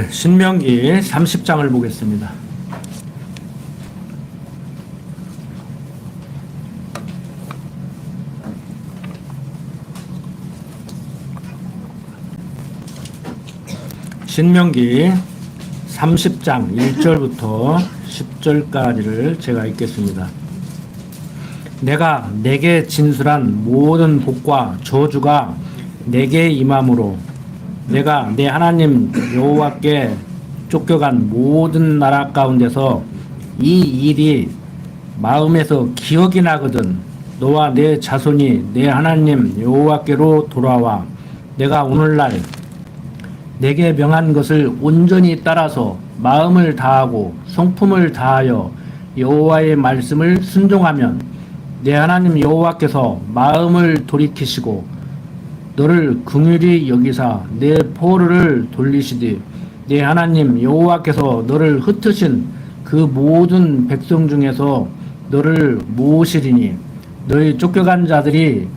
신명기 30장을 보겠습니다. 신명기 30장 1절부터 10절까지를 제가 읽겠습니다. 내가 내게 진술한 모든 복과 저주가 내게 임함으로 내가 내 하나님 여호와께 쫓겨간 모든 나라 가운데서 이 일이 마음에서 기억이 나거든 너와 내 자손이 내 하나님 여호와께로 돌아와 내가 오늘날 내게 명한 것을 온전히 따라서 마음을 다하고 성품을 다하여 여호와의 말씀을 순종하면 내 하나님 여호와께서 마음을 돌이키시고 너를 긍휼히 여기사 내 포로를 돌리시되 내 하나님 여호와께서 너를 흩으신 그 모든 백성 중에서 너를 모으시리니 너희 쫓겨간 자들이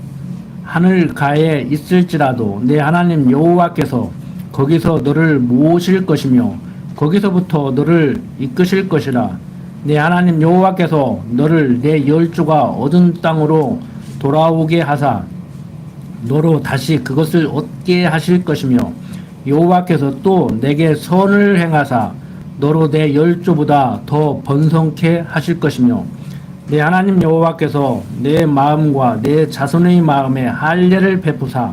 하늘 가에 있을지라도 내 하나님 여호와께서 거기서 너를 모으실 것이며 거기서부터 너를 이끄실 것이라. 내 하나님 여호와께서 너를 내 열조가 얻은 땅으로 돌아오게 하사 너로 다시 그것을 얻게 하실 것이며 여호와께서 또 내게 선을 행하사 너로 내 열조보다 더 번성케 하실 것이며 내 하나님 여호와께서 내 마음과 내 자손의 마음에 할례를 베푸사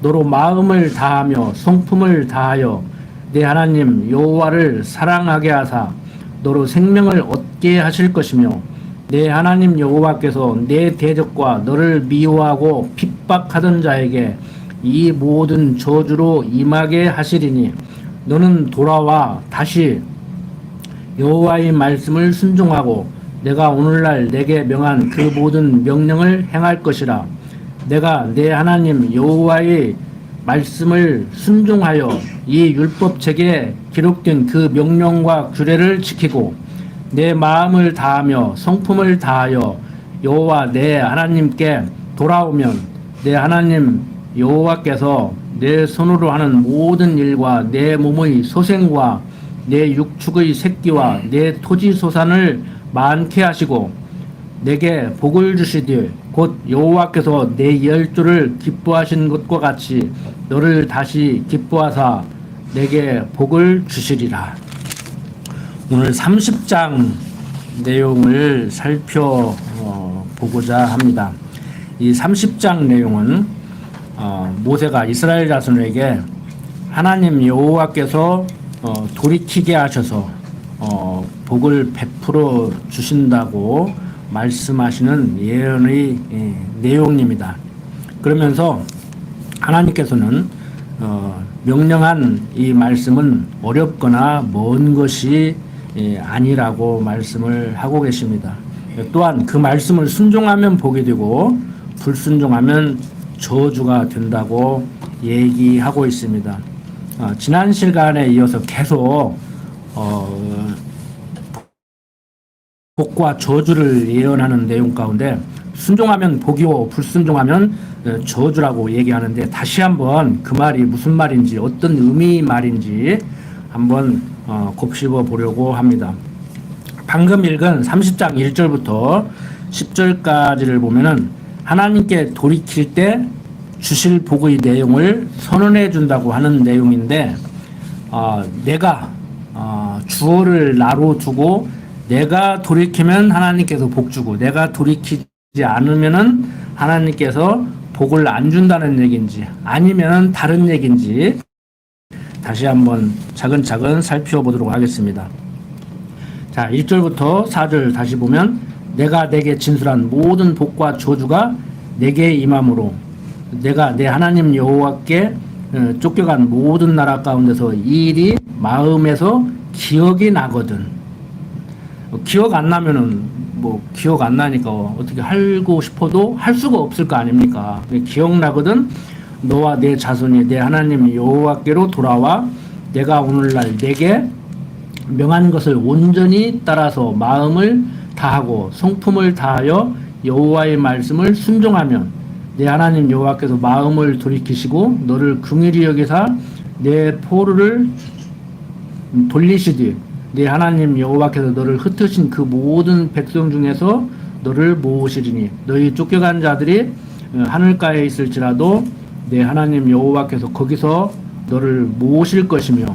너로 마음을 다하며 성품을 다하여 내 하나님 여호와를 사랑하게 하사 너로 생명을 얻게 하실 것이며 내 하나님 여호와께서 내 대적과 너를 미워하고 핍박하던 자에게 이 모든 저주로 임하게 하시리니 너는 돌아와 다시 여호와의 말씀을 순종하고 내가 오늘날 내게 명한 그 모든 명령을 행할 것이라. 내가 내 하나님 여호와의 말씀을 순종하여 이 율법책에 기록된 그 명령과 규례를 지키고 내 마음을 다하며 성품을 다하여 여호와 내 하나님께 돌아오면 내 하나님 여호와께서 내 손으로 하는 모든 일과 내 몸의 소생과 내 육축의 새끼와 내 토지 소산을 많게 하시고 내게 복을 주시되 곧 여호와께서 내 열조를 기뻐하신 것과 같이 너를 다시 기뻐하사 내게 복을 주시리라. 오늘 30장 내용을 살펴보고자 합니다. 이 30장 내용은 모세가 이스라엘 자손에게 하나님 여호와께서 돌이키게 하셔서 복을 베풀어 주신다고 말씀하시는 예언의 내용입니다. 그러면서 하나님께서는 명령한 이 말씀은 어렵거나 먼 것이 아니라고 말씀을 하고 계십니다. 또한 그 말씀을 순종하면 복이 되고 불순종하면 저주가 된다고 얘기하고 있습니다. 지난 시간에 이어서 계속 복과 저주를 예언하는 내용 가운데 순종하면 복이요 불순종하면 저주라고 얘기하는데 다시 한번 그 말이 무슨 말인지 어떤 의미의 말인지 한번 곱씹어 보려고 합니다. 방금 읽은 30장 1절부터 10절까지를 보면은 하나님께 돌이킬 때 주실 복의 내용을 선언해 준다고 하는 내용인데 내가 주어를 나로 두고 내가 돌이키면 하나님께서 복 주고 내가 돌이키지 않으면은 하나님께서 복을 안 준다는 얘기인지 아니면은 다른 얘기인지 다시 한번 차근차근 살펴보도록 하겠습니다. 자, 1절부터 4절 다시 보면 내가 내게 진술한 모든 복과 저주가 내게 임함으로 내가 내 하나님 여호와께 쫓겨간 모든 나라 가운데서 이 일이 마음에서 기억이 나거든. 기억 안 나면은 기억 안 나니까 어떻게 하고 싶어도 할 수가 없을 거 아닙니까? 기억나거든. 너와 내 자손이 내 하나님 여호와께로 돌아와 내가 오늘날 내게 명한 것을 온전히 따라서 마음을 다하고 성품을 다하여 여호와의 말씀을 순종하면 내 하나님 여호와께서 마음을 돌이키시고 너를 긍휼히 여기사 내 포로를 돌리시되 네 하나님 여호와께서 너를 흩으신 그 모든 백성 중에서 너를 모으시리니 너희 쫓겨간 자들이 하늘가에 있을지라도 네 하나님 여호와께서 거기서 너를 모으실 것이며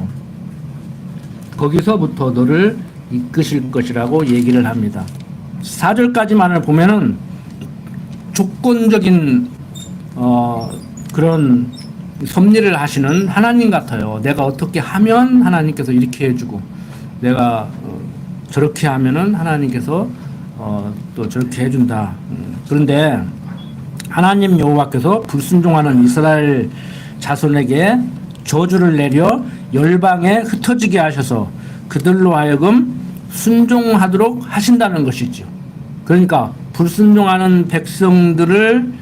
거기서부터 너를 이끄실 것이라고 얘기를 합니다. 4절까지만을 보면은 조건적인 그런 섭리를 하시는 하나님 같아요. 내가 어떻게 하면 하나님께서 이렇게 해주고 내가 저렇게 하면은 하나님께서 또 저렇게 해준다. 그런데 하나님 여호와께서 불순종하는 이스라엘 자손에게 저주를 내려 열방에 흩어지게 하셔서 그들로 하여금 순종하도록 하신다는 것이죠. 그러니까 불순종하는 백성들을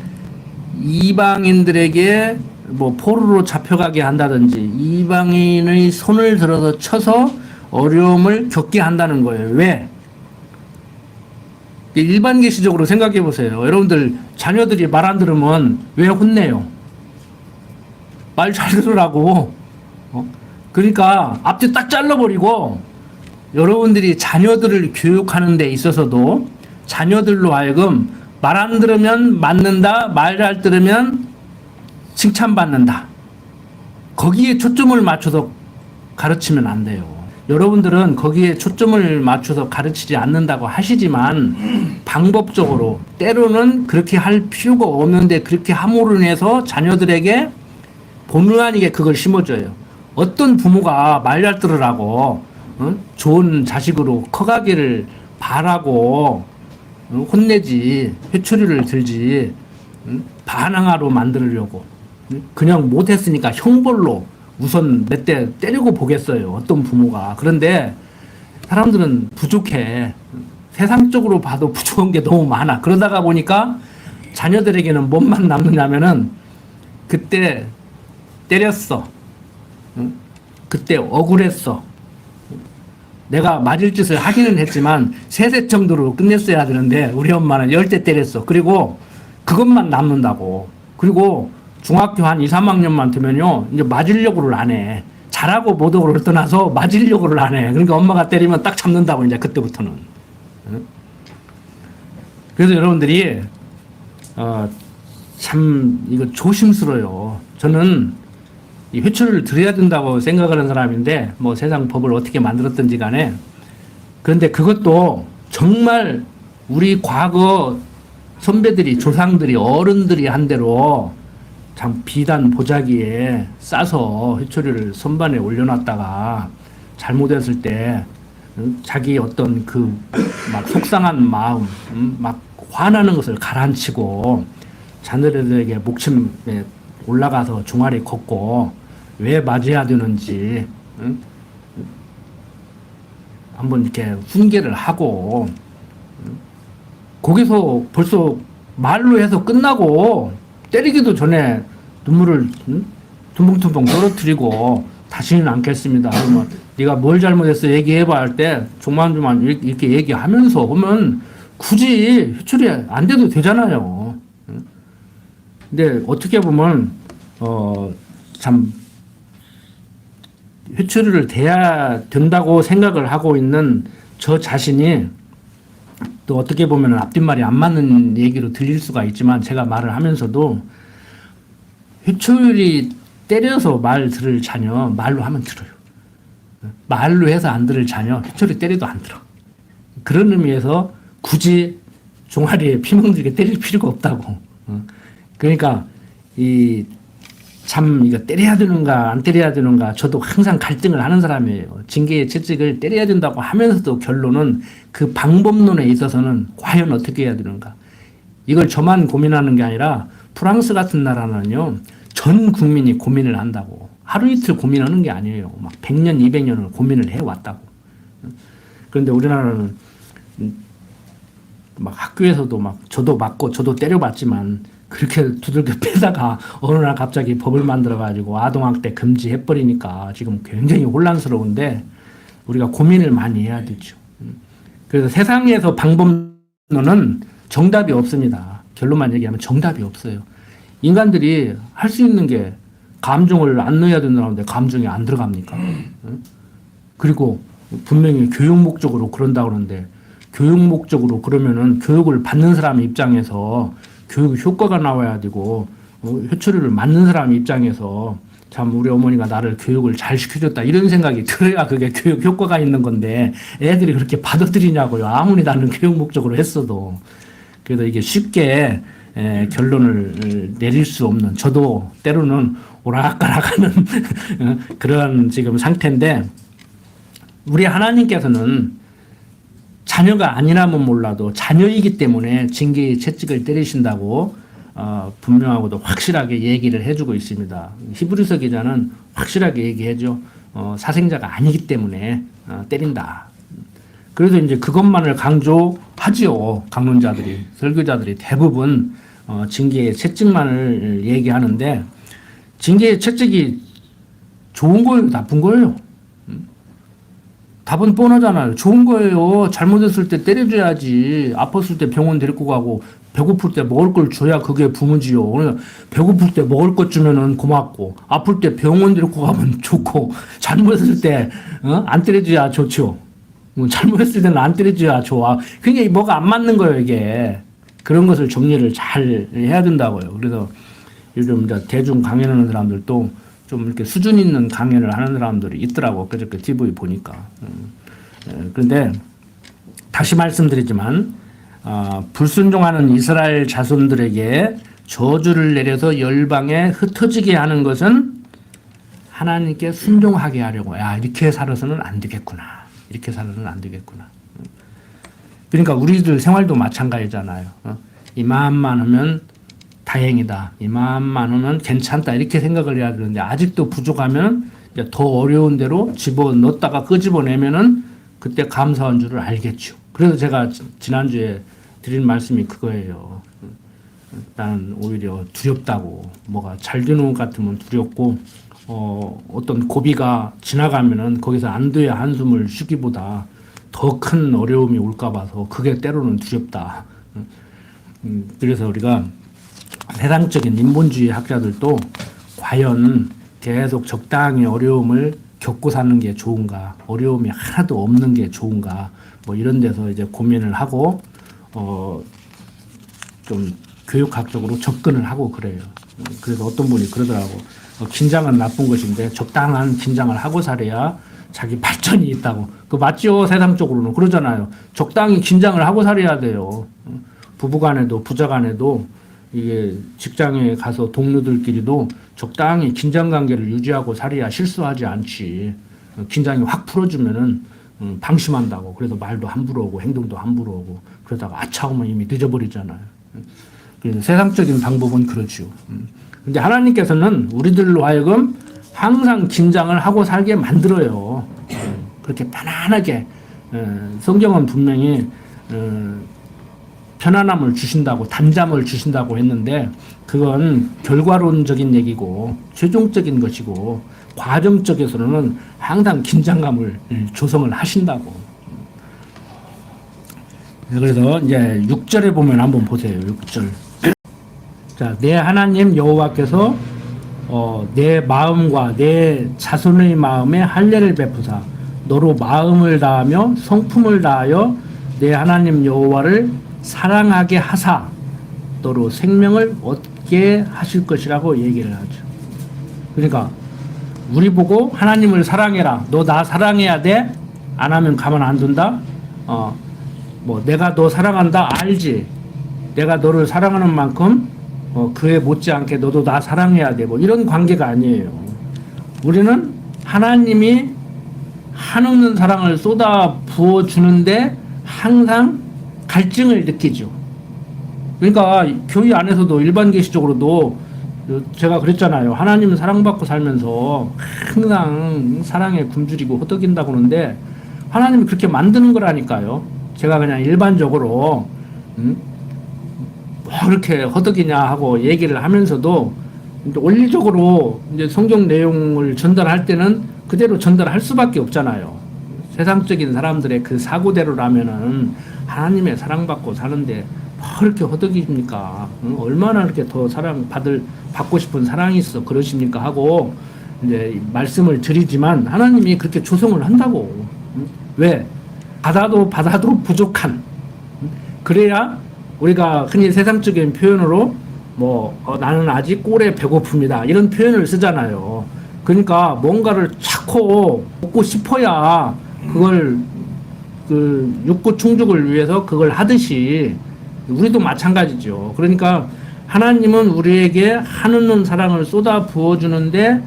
이방인들에게 뭐 포로로 잡혀가게 한다든지 이방인의 손을 들어서 쳐서 어려움을 겪게 한다는 거예요. 왜? 일반 계시적으로 생각해 보세요. 여러분들 자녀들이 말 안 들으면 왜 혼내요? 말 잘 들으라고. 그러니까 앞뒤 딱 잘라버리고 여러분들이 자녀들을 교육하는 데 있어서도 자녀들로 하여금 말 안 들으면 맞는다, 말 잘 들으면 칭찬받는다. 거기에 초점을 맞춰서 가르치면 안 돼요. 여러분들은 거기에 초점을 맞춰서 가르치지 않는다고 하시지만 방법적으로 때로는 그렇게 할 필요가 없는데 그렇게 함으로 인해서 자녀들에게 본의 아니게 그걸 심어줘요. 어떤 부모가 말 잘 들으라고 좋은 자식으로 커가기를 바라고 혼내지 회초리를 들지 반항아로 만들려고 그냥 못했으니까 형벌로 우선 몇 대 때리고 보겠어요. 어떤 부모가. 그런데 사람들은 부족해. 세상적으로 봐도 부족한 게 너무 많아. 그러다가 보니까 자녀들에게는 뭔만 남느냐면은 그때 때렸어. 그때 억울했어. 내가 맞을 짓을 하기는 했지만 세세 정도로 끝냈어야 되는데 우리 엄마는 10대 때렸어. 그리고 그것만 남는다고. 그리고 중학교 한 2, 3학년만 되면요, 이제 맞으려고를 안 해. 잘하고 못하고를 떠나서 맞으려고를 안 해. 그러니까 엄마가 때리면 딱 잡는다고, 이제 그때부터는. 그래서 여러분들이, 참, 이거 조심스러워요. 저는 이 회초리를 들여야 된다고 생각하는 사람인데, 뭐 세상 법을 어떻게 만들었든지 간에. 그런데 그것도 정말 우리 과거 선배들이, 조상들이, 어른들이 한 대로 참 비단 보자기에 싸서 회초리를 선반에 올려놨다가 잘못했을 때 자기 어떤 그 막 속상한 마음, 막 화나는 것을 가라앉히고 자녀들에게 목침에 올라가서 종아리 걷고 왜 맞아야 되는지 한번 이렇게 훈계를 하고 거기서 벌써 말로 해서 끝나고 때리기도 전에 눈물을 tum벙tum벙 떨어뜨리고 다시는 않겠습니다. 그러면 네가 뭘 잘못했어 얘기해봐 할 때 조만조만 이렇게 얘기하면서 보면 굳이 회초리 안 돼도 되잖아요. 근데 어떻게 보면 참 회초리를 대야 된다고 생각을 하고 있는 저 자신이 또 어떻게 보면 앞뒷말이 안 맞는 얘기로 들릴 수가 있지만 제가 말을 하면서도 회초리 때려서 말 들을 자녀 말로 하면 들어요. 말로 해서 안 들을 자녀 회초리 때려도 안 들어. 그런 의미에서 굳이 종아리에 피멍들게 때릴 필요가 없다고. 그러니까 참 이거 때려야 되는가 안 때려야 되는가 저도 항상 갈등을 하는 사람이에요. 징계의 채찍을 때려야 된다고 하면서도 결론은 그 방법론에 있어서는 과연 어떻게 해야 되는가. 이걸 저만 고민하는 게 아니라 프랑스 같은 나라는요. 전 국민이 고민을 한다고. 하루 이틀 고민하는 게 아니에요. 막 100년, 200년을 고민을 해왔다고. 그런데 우리나라는 막 학교에서도 막 저도 맞고 저도 때려봤지만 그렇게 두들겨 패다가 어느 날 갑자기 법을 만들어가지고 아동학대 금지해버리니까 지금 굉장히 혼란스러운데 우리가 고민을 많이 해야 되죠. 그래서 세상에서 방법론은 정답이 없습니다. 결론만 얘기하면 정답이 없어요. 인간들이 할 수 있는 게 감정을 안 넣어야 된다는데 감정이 안 들어갑니까? 그리고 분명히 교육 목적으로 그런다 그러는데 교육 목적으로 그러면은 교육을 받는 사람 입장에서 교육 효과가 나와야 되고 효처리를 맞는 사람 입장에서 참 우리 어머니가 나를 교육을 잘 시켜줬다 이런 생각이 들어야 그게 교육 효과가 있는 건데 애들이 그렇게 받아들이냐고요. 아무리 나는 교육 목적으로 했어도. 그래서 이게 쉽게 결론을 내릴 수 없는 저도 때로는 오락가락하는 그런 지금 상태인데 우리 하나님께서는 자녀가 아니라면 몰라도 자녀이기 때문에 징계의 채찍을 때리신다고 분명하고도 확실하게 얘기를 해주고 있습니다. 히브리서 기자는 확실하게 얘기해줘. 사생자가 아니기 때문에 때린다. 그래서 이제 그것만을 강조하지요. 강론자들이, 설교자들이 대부분 징계의 채찍만을 얘기하는데 징계의 채찍이 좋은 거예요, 나쁜 거예요? 답은 뻔하잖아요. 좋은 거예요. 잘못했을 때 때려줘야지. 아팠을 때 병원 데리고 가고 배고플 때 먹을 걸 줘야 그게 부모지요. 그러니까 배고플 때 먹을 것 주면은 고맙고 아플 때 병원 데리고 가면 좋고 잘못했을 때 안 때려줘야 좋죠. 잘못했을 때는 안 때려줘야 좋아. 그게 뭐가 안 맞는 거예요, 이게. 그런 것을 정리를 잘 해야 된다고요. 그래서 요즘 대중 강연하는 사람들도 좀 이렇게 수준 있는 강연을 하는 사람들이 있더라고. 그저께 TV 보니까. 그런데 다시 말씀드리지만 불순종하는 이스라엘 자손들에게 저주를 내려서 열방에 흩어지게 하는 것은 하나님께 순종하게 하려고. 야, 이렇게 살아서는 안 되겠구나. 이렇게 살아서는 안 되겠구나. 그러니까 우리들 생활도 마찬가지잖아요. 이 마음만 하면 다행이다. 이 마음만 하면 괜찮다. 이렇게 생각을 해야 되는데 아직도 부족하면 이제 더 어려운 대로 집어넣었다가 끄집어내면은 그때 감사한 줄을 알겠죠. 그래서 제가 지난주에 드린 말씀이 그거예요. 나는 오히려 두렵다고. 뭐가 잘 되는 것 같으면 두렵고 어떤 고비가 지나가면은 거기서 안도의 한숨을 쉬기보다 더 큰 어려움이 올까 봐서 그게 때로는 두렵다. 그래서 우리가 세상적인 인본주의 학자들도 과연 계속 적당히 어려움을 겪고 사는 게 좋은가, 어려움이 하나도 없는 게 좋은가, 뭐 이런 데서 이제 고민을 하고 좀 교육학적으로 접근을 하고 그래요. 그래서 어떤 분이 그러더라고. 긴장은 나쁜 것인데 적당한 긴장을 하고 살아야 자기 발전이 있다고. 그 맞죠? 세상적으로는 그러잖아요. 적당히 긴장을 하고 살아야 돼요. 부부간에도 부자간에도 이게 직장에 가서 동료들끼리도 적당히 긴장관계를 유지하고 살아야 실수하지 않지. 긴장이 확 풀어주면은 방심한다고. 그래서 말도 함부로 오고 행동도 함부로 오고 그러다가 아차 하면 이미 늦어버리잖아요. 그래서 세상적인 방법은 그렇죠. 근데 하나님께서는 우리들로 하여금 항상 긴장을 하고 살게 만들어요. 그렇게 편안하게. 성경은 분명히 편안함을 주신다고, 단잠을 주신다고 했는데 그건 결과론적인 얘기고 최종적인 것이고 과정적에서는 항상 긴장감을 조성을 하신다고. 그래서 이제 6절에 보면 한번 보세요. 6절. 자, 내 하나님 여호와께서 내 마음과 내 자손의 마음에 할례를 베푸사 너로 마음을 다하며 성품을 다하여 내 하나님 여호와를 사랑하게 하사 너로 생명을 얻게 하실 것이라고 얘기를 하죠. 그러니까 우리 보고 하나님을 사랑해라. 너 나 사랑해야 돼? 안 하면 가만 안 둔다? 뭐 내가 너 사랑한다 알지? 내가 너를 사랑하는 만큼 그에 못지않게 너도 나 사랑해야 돼. 뭐 이런 관계가 아니에요. 우리는 하나님이 한없는 사랑을 쏟아 부어 주는데 항상 갈증을 느끼죠. 그러니까 교회 안에서도 일반 계시적으로도 제가 그랬잖아요. 하나님은 사랑받고 살면서 항상 사랑에 굶주리고 허덕인다고 그러는데 하나님이 그렇게 만드는 거라니까요. 제가 그냥 일반적으로 뭐 그렇게 허덕이냐 하고 얘기를 하면서도 이제 원리적으로 이제 성경 내용을 전달할 때는 그대로 전달할 수밖에 없잖아요. 세상적인 사람들의 그 사고대로라면은 하나님의 사랑받고 사는데 뭐 그렇게 허덕입니까? 얼마나 이렇게 더 받고 싶은 사랑이 있어 그러십니까? 하고 이제 말씀을 드리지만 하나님이 그렇게 조성을 한다고. 왜? 받아도 부족한. 그래야 우리가 흔히 세상적인 표현으로 나는 아직 꼴에 배고픕니다. 이런 표현을 쓰잖아요. 그러니까 뭔가를 찾고 먹고 싶어야 그걸 그 육구 충족을 위해서 그걸 하듯이 우리도 마찬가지죠. 그러니까 하나님은 우리에게 한없는 사랑을 쏟아 부어주는데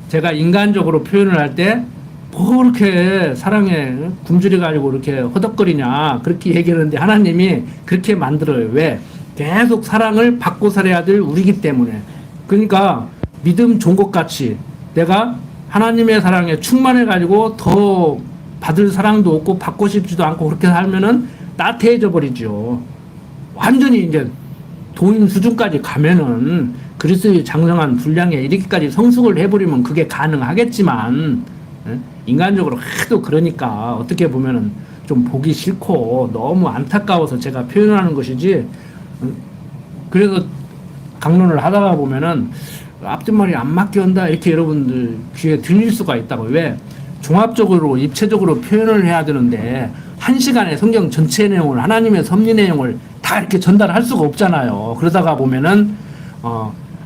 제가 인간적으로 표현을 할 때 뭐 그렇게 사랑에 굶주려 가지고 이렇게 허덕거리냐 그렇게 얘기하는데 하나님이 그렇게 만들어요. 왜? 계속 사랑을 받고 살아야 될 우리기 때문에. 그러니까 믿음 종것같이 내가 하나님의 사랑에 충만해 가지고 더 받을 사랑도 없고 받고 싶지도 않고 그렇게 살면은 나태해져 버리죠. 완전히 이제 도인 수준까지 가면은 그리스도의 장성한 분량에 이렇게까지 성숙을 해버리면 그게 가능하겠지만 인간적으로 하도 그러니까 어떻게 보면은 좀 보기 싫고 너무 안타까워서 제가 표현하는 것이지. 그래서 강론을 하다가 보면은 앞뒷말이 안 맞게 한다 이렇게 여러분들 귀에 들릴 수가 있다고. 왜? 종합적으로 입체적으로 표현을 해야 되는데 한 시간에 성경 전체 내용을 하나님의 섭리 내용을 다 이렇게 전달할 수가 없잖아요. 그러다가 보면은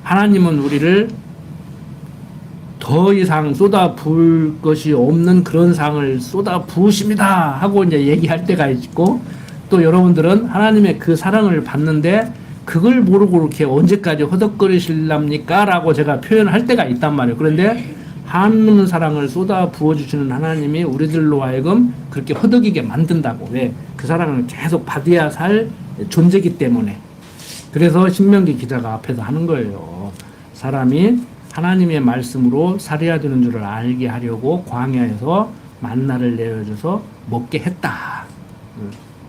하나님은 우리를 더 이상 쏟아 부을 것이 없는 그런 상을 쏟아 부으십니다 하고 이제 얘기할 때가 있고, 또 여러분들은 하나님의 그 사랑을 받는데 그걸 모르고 이렇게 언제까지 허덕거리실랍니까? 라고 제가 표현할 때가 있단 말이에요. 그런데 한없는 사랑을 쏟아 부어주시는 하나님이 우리들로 하여금 그렇게 허덕이게 만든다고. 왜? 그 사랑을 계속 받아야 살 존재이기 때문에. 그래서 신명기 기자가 앞에서 하는 거예요. 사람이 하나님의 말씀으로 살아야 되는 줄을 알게 하려고 광야에서 만나를 내어줘서 먹게 했다.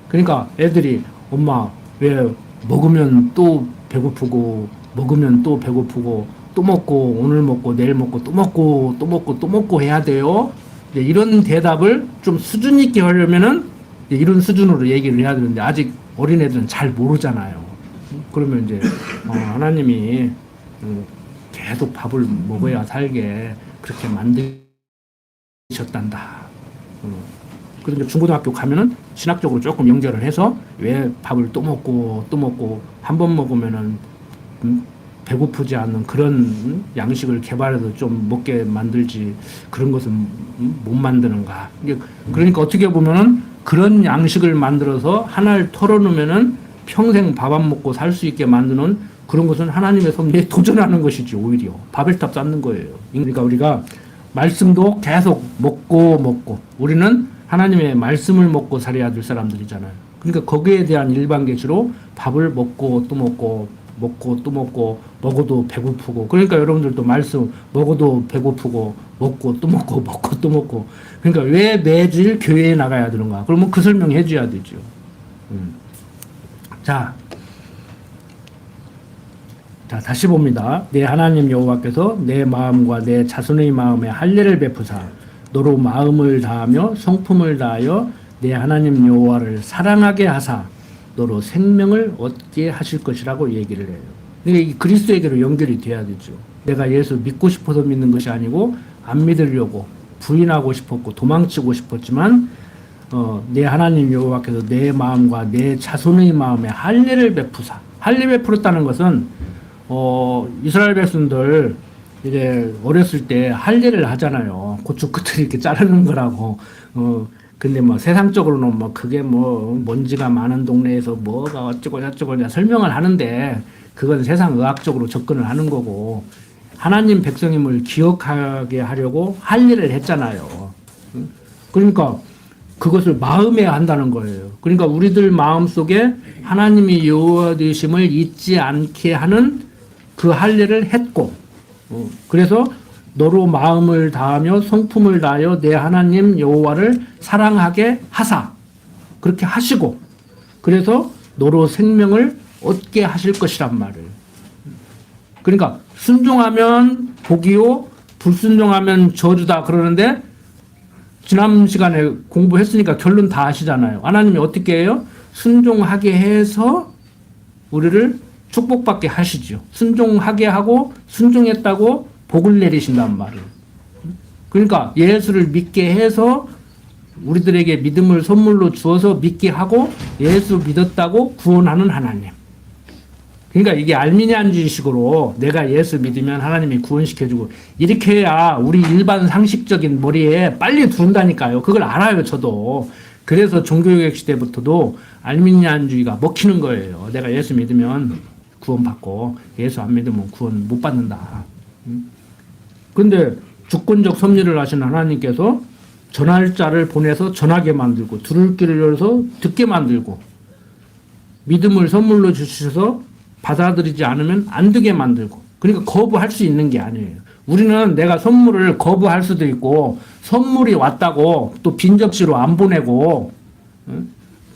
그러니까 애들이 엄마 왜 먹으면 또 배고프고 먹으면 또 배고프고 또 먹고 오늘 먹고 내일 먹고 또 먹고 또 먹고 또 먹고 해야 돼요. 이런 대답을 좀 수준 있게 하려면은 이런 수준으로 얘기를 해야 되는데 아직 어린애들은 잘 모르잖아요. 그러면 이제 하나님이 계속 밥을 먹어야 살게 그렇게 만드셨단다. 그런데 중고등학교 가면은 신학적으로 조금 연결을 해서 왜 밥을 또 먹고 한 번 먹으면은 배고프지 않는 그런 양식을 개발해서 좀 먹게 만들지 그런 것은 못 만드는가. 그러니까 어떻게 보면은 그런 양식을 만들어서 하나를 털어놓으면은 평생 밥 안 먹고 살 수 있게 만드는 그런 것은 하나님의 섭리에 도전하는 것이지. 오히려 바벨탑 쌓는 거예요. 그러니까 우리가 말씀도 계속 먹고 우리는 하나님의 말씀을 먹고 살아야 될 사람들이잖아요. 그러니까 거기에 대한 일반계시로 밥을 먹고 또 먹고 먹어도 배고프고. 그러니까 여러분들도 말씀 먹어도 배고프고 먹고 또 먹고. 그러니까 왜 매주일 교회에 나가야 되는가? 그러면 그 설명해 줘야 되죠. 자, 다시 봅니다. 내 하나님 여호와께서 내 마음과 내 자손의 마음에 할례를 베푸사 너로 마음을 다하며 성품을 다하여 내 하나님 여호와를 사랑하게 하사 너로 생명을 얻게 하실 것이라고 얘기를 해요. 이게 그리스도에게로 연결이 돼야 되죠. 내가 예수 믿고 싶어서 믿는 것이 아니고 안 믿으려고 부인하고 싶었고 도망치고 싶었지만 내 하나님 여호와께서 내 마음과 내 자손의 마음에 할례를 베푸사. 할례 베풀었다는 것은 이스라엘 백성들 이제 어렸을 때 할례를 하잖아요. 고추 끝을 이렇게 자르는 거라고. 근데 뭐 세상적으로는 뭐 그게 뭐 먼지가 많은 동네에서 뭐가 어쩌고 저쩌고 설명을 하는데 그건 세상 의학적으로 접근을 하는 거고, 하나님 백성임을 기억하게 하려고 할례를 했잖아요. 그러니까 그것을 마음에 한다는 거예요. 그러니까 우리들 마음 속에 하나님이 여호와 되심을 잊지 않게 하는 그 할례를 했고, 그래서 너로 마음을 다하며 성품을 다하여 내 하나님 여호와를 사랑하게 하사, 그렇게 하시고, 그래서 너로 생명을 얻게 하실 것이란 말을. 그러니까 순종하면 복이요 불순종하면 저주다 그러는데, 지난 시간에 공부했으니까 결론 다 아시잖아요. 하나님이 어떻게 해요? 순종하게 해서 우리를 축복받게 하시죠. 순종하게 하고 순종했다고 복을 내리신단 말이에요. 그러니까 예수를 믿게 해서 우리들에게 믿음을 선물로 주어서 믿게 하고 예수 믿었다고 구원하는 하나님. 그러니까 이게 알미니안주의식으로 내가 예수 믿으면 하나님이 구원시켜주고 이렇게 해야 우리 일반 상식적인 머리에 빨리 들어온다니까요. 그걸 알아요, 저도. 그래서 종교개혁 시대부터도 알미니안주의가 먹히는 거예요. 내가 예수 믿으면 구원받고 예수 안 믿으면 구원 못 받는다. 근데 주권적 섭리를 하신 하나님께서 전할 자를 보내서 전하게 만들고 들을 귀를 열어서 듣게 만들고 믿음을 선물로 주셔서 받아들이지 않으면 안 되게 만들고 그러니까 거부할 수 있는 게 아니에요. 우리는 내가 선물을 거부할 수도 있고 선물이 왔다고 또 빈 접시로 안 보내고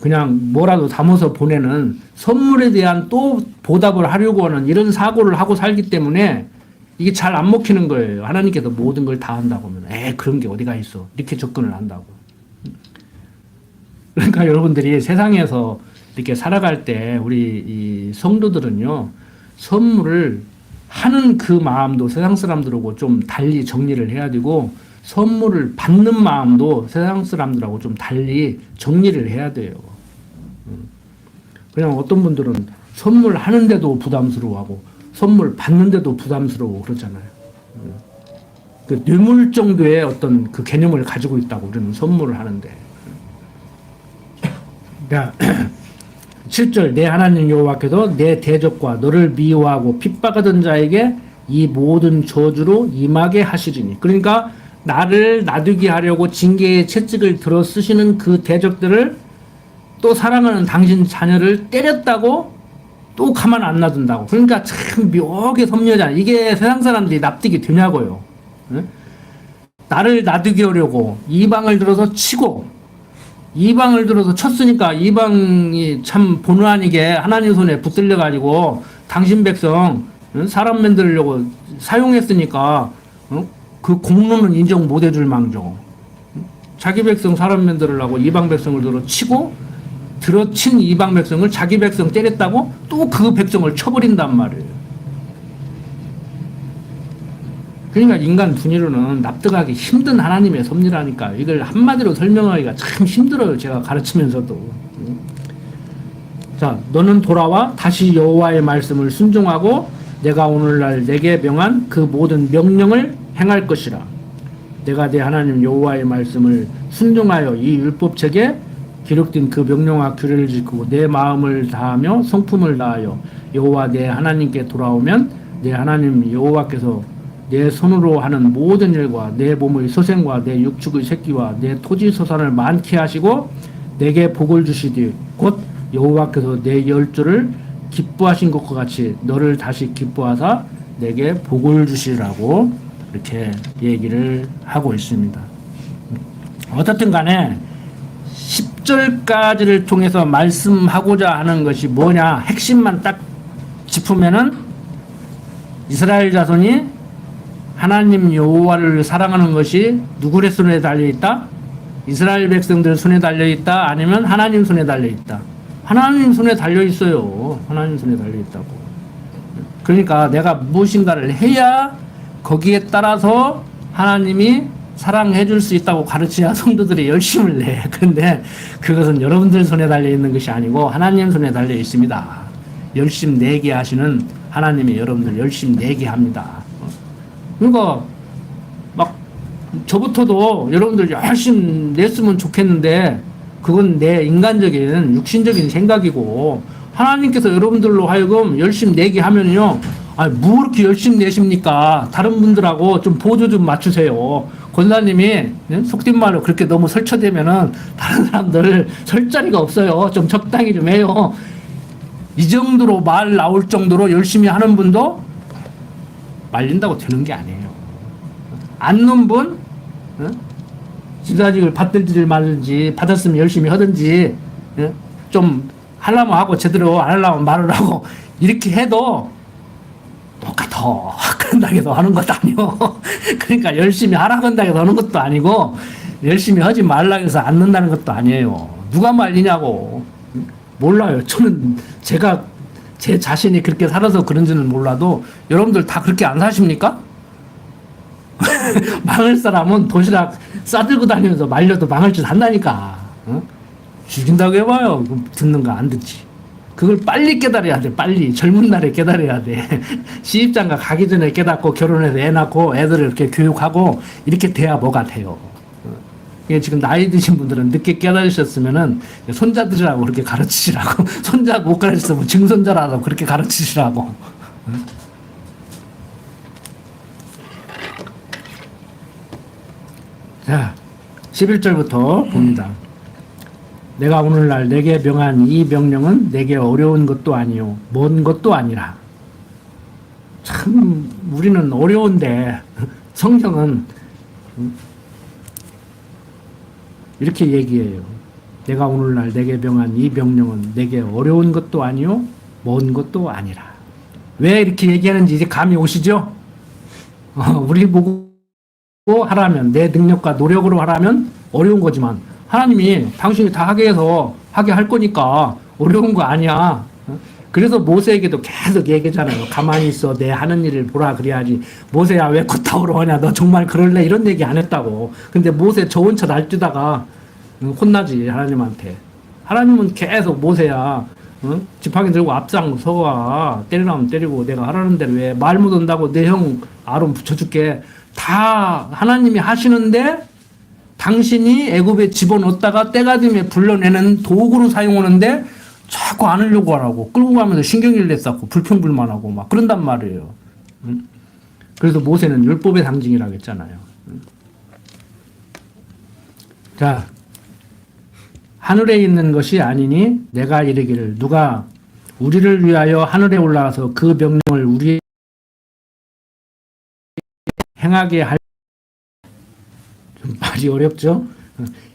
그냥 뭐라도 담아서 보내는 선물에 대한 또 보답을 하려고 하는 이런 사고를 하고 살기 때문에 이게 잘 안 먹히는 거예요. 하나님께서 모든 걸 다 한다고 하면 그런 게 어디가 있어. 이렇게 접근을 한다고. 그러니까 여러분들이 세상에서 이렇게 살아갈 때 우리 이 성도들은요. 선물을 하는 그 마음도 세상 사람들하고 좀 달리 정리를 해야 되고 선물을 받는 마음도 세상 사람들하고 좀 달리 정리를 해야 돼요. 그냥 어떤 분들은 선물 하는데도 부담스러워하고 선물 받는데도 부담스러워 그러잖아요. 그 뇌물 정도의 어떤 그 개념을 가지고 있다고 우리는 선물을 하는데. 그러니까 7절 내 하나님 여호와께서 내 대적과 너를 미워하고 핍박하던 자에게 이 모든 저주로 임하게 하시리니. 그러니까 나를 놔두게 하려고 징계의 채찍을 들어 쓰시는 그 대적들을 또 사랑하는 당신 자녀를 때렸다고 또 가만 안 놔둔다고. 그러니까 참 묘하게 섭리하잖아. 이게 세상 사람들이 납득이 되냐고요. 응? 나를 놔두게 하려고 이방을 들어서 치고 이방을 들어서 쳤으니까 이방이 참 본의 아니게 하나님 손에 붙들려 가지고 당신 백성 사람 만들려고 사용했으니까 그 공로는 인정 못 해줄 망정 자기 백성 사람 만들려고 이방 백성을 들어 치고 들어친 이방 백성을 자기 백성 때렸다고 또 그 백성을 쳐버린단 말이에요. 그러니까 인간 분이로는 납득하기 힘든 하나님의 섭리라니까. 이걸 한마디로 설명하기가 참 힘들어요. 제가 가르치면서도. 자, 너는 돌아와 다시 여호와의 말씀을 순종하고 내가 오늘날 내게 명한 그 모든 명령을 행할 것이라. 내가 내 하나님 여호와의 말씀을 순종하여 이 율법책에 기록된 그 명령과 규례를 지키고 내 마음을 다하며 성품을 다하여 여호와 내 하나님께 돌아오면 내 하나님 여호와께서 내 손으로 하는 모든 일과 내 몸의 소생과 내 육축의 새끼와 내 토지 소산을 많게 하시고 내게 복을 주시되 곧 여호와께서 내 열조를 기뻐하신 것과 같이 너를 다시 기뻐하사 내게 복을 주시라고 이렇게 얘기를 하고 있습니다. 어떻든 간에 10절까지를 통해서 말씀하고자 하는 것이 뭐냐 핵심만 딱 짚으면은 이스라엘 자손이 하나님 여호와를 사랑하는 것이 누구의 손에 달려있다? 이스라엘 백성들 손에 달려있다? 아니면 하나님 손에 달려있다? 하나님 손에 달려있어요. 하나님 손에 달려있다고. 그러니까 내가 무엇인가를 해야 거기에 따라서 하나님이 사랑해 줄 수 있다고 가르쳐야 성도들이 열심을 내. 그런데 그것은 여러분들 손에 달려있는 것이 아니고 하나님 손에 달려있습니다. 열심 내게 하시는 하나님이 여러분들 열심 내게 합니다. 그러니까 막 저부터도 여러분들 열심히 냈으면 좋겠는데 그건 내 인간적인 육신적인 생각이고 하나님께서 여러분들로 하여금 열심히 내게 하면요 뭐 이렇게 열심히 내십니까? 다른 분들하고 좀 보조 좀 맞추세요. 권사님이 속된 말로 그렇게 너무 설쳐대면은 다른 사람들 설 자리가 없어요. 좀 적당히 좀 해요. 이 정도로 말 나올 정도로 열심히 하는 분도 말린다고 되는 게 아니에요. 안는 분, 지자직을 받든지 말든지 받았으면 열심히 하든지 좀 하려면 하고 제대로 안 하려면 말을 하고 이렇게 해도 똑같아. 그런다고 해서 하는 것도 아니고 그러니까 열심히 하라고 한다고 해서 하는 것도 아니고 열심히 하지 말라고 해서 안 는다는 것도 아니에요. 누가 말리냐고. 몰라요. 저는 제가 제 자신이 그렇게 살아서 그런지는 몰라도 여러분들 다 그렇게 안 사십니까? 망할 사람은 도시락 싸들고 다니면서 말려도 망할 짓 한다니까. 어? 죽인다고 해봐요. 듣는 거 안 듣지. 그걸 빨리 깨달아야 돼. 빨리 젊은 날에 깨달아야 돼. 시집장가 가기 전에 깨닫고 결혼해서 애 낳고 애들을 이렇게 교육하고 이렇게 돼야 뭐가 돼요. 이게 지금 나이 드신 분들은 늦게 깨달으셨으면은 손자들이라고 그렇게 가르치시라고. 손자 못 가르쳤으면 증손자라고 그렇게 가르치시라고. 자, 11절부터 봅니다. 내가 오늘날 내게 명한 이 명령은 내게 어려운 것도 아니요 먼 것도 아니라. 참 우리는 어려운데 성경은 이렇게 얘기해요. 내가 오늘날 내게 명한 이 명령은 내게 어려운 것도 아니요 먼 것도 아니라. 왜 이렇게 얘기하는지 이제 감이 오시죠? 우리 보고 하라면, 내 능력과 노력으로 하라면 어려운 거지만 하나님이 당신이 다 하게 해서 하게 할 거니까 어려운 거 아니야. 그래서 모세에게도 계속 얘기잖아요. 가만히 있어. 내 하는 일을 보라 그래야지. 모세야 왜 콧타오로 하냐. 너 정말 그럴래? 이런 얘기 안 했다고. 근데 모세 저 혼자 날뛰다가 혼나지 하나님한테. 하나님은 계속 모세야 지팡이 들고 앞장 서가. 때리라면 때리고 내가 하라는 대로 왜 말 못한다고 내 형 아론 붙여줄게. 다 하나님이 하시는데 당신이 애굽에 집어넣었다가 때가 되면 불러내는 도구로 사용하는데 자꾸 안 하려고 하라고. 끌고 가면서 신경질 냈었고 불평불만하고 막 그런단 말이에요. 그래서 모세는 율법의 상징이라고 했잖아요. 자, 하늘에 있는 것이 아니니 내가 이르기를 누가 우리를 위하여 하늘에 올라가서 그 명령을 우리 행하게 할. 좀 말이 어렵죠?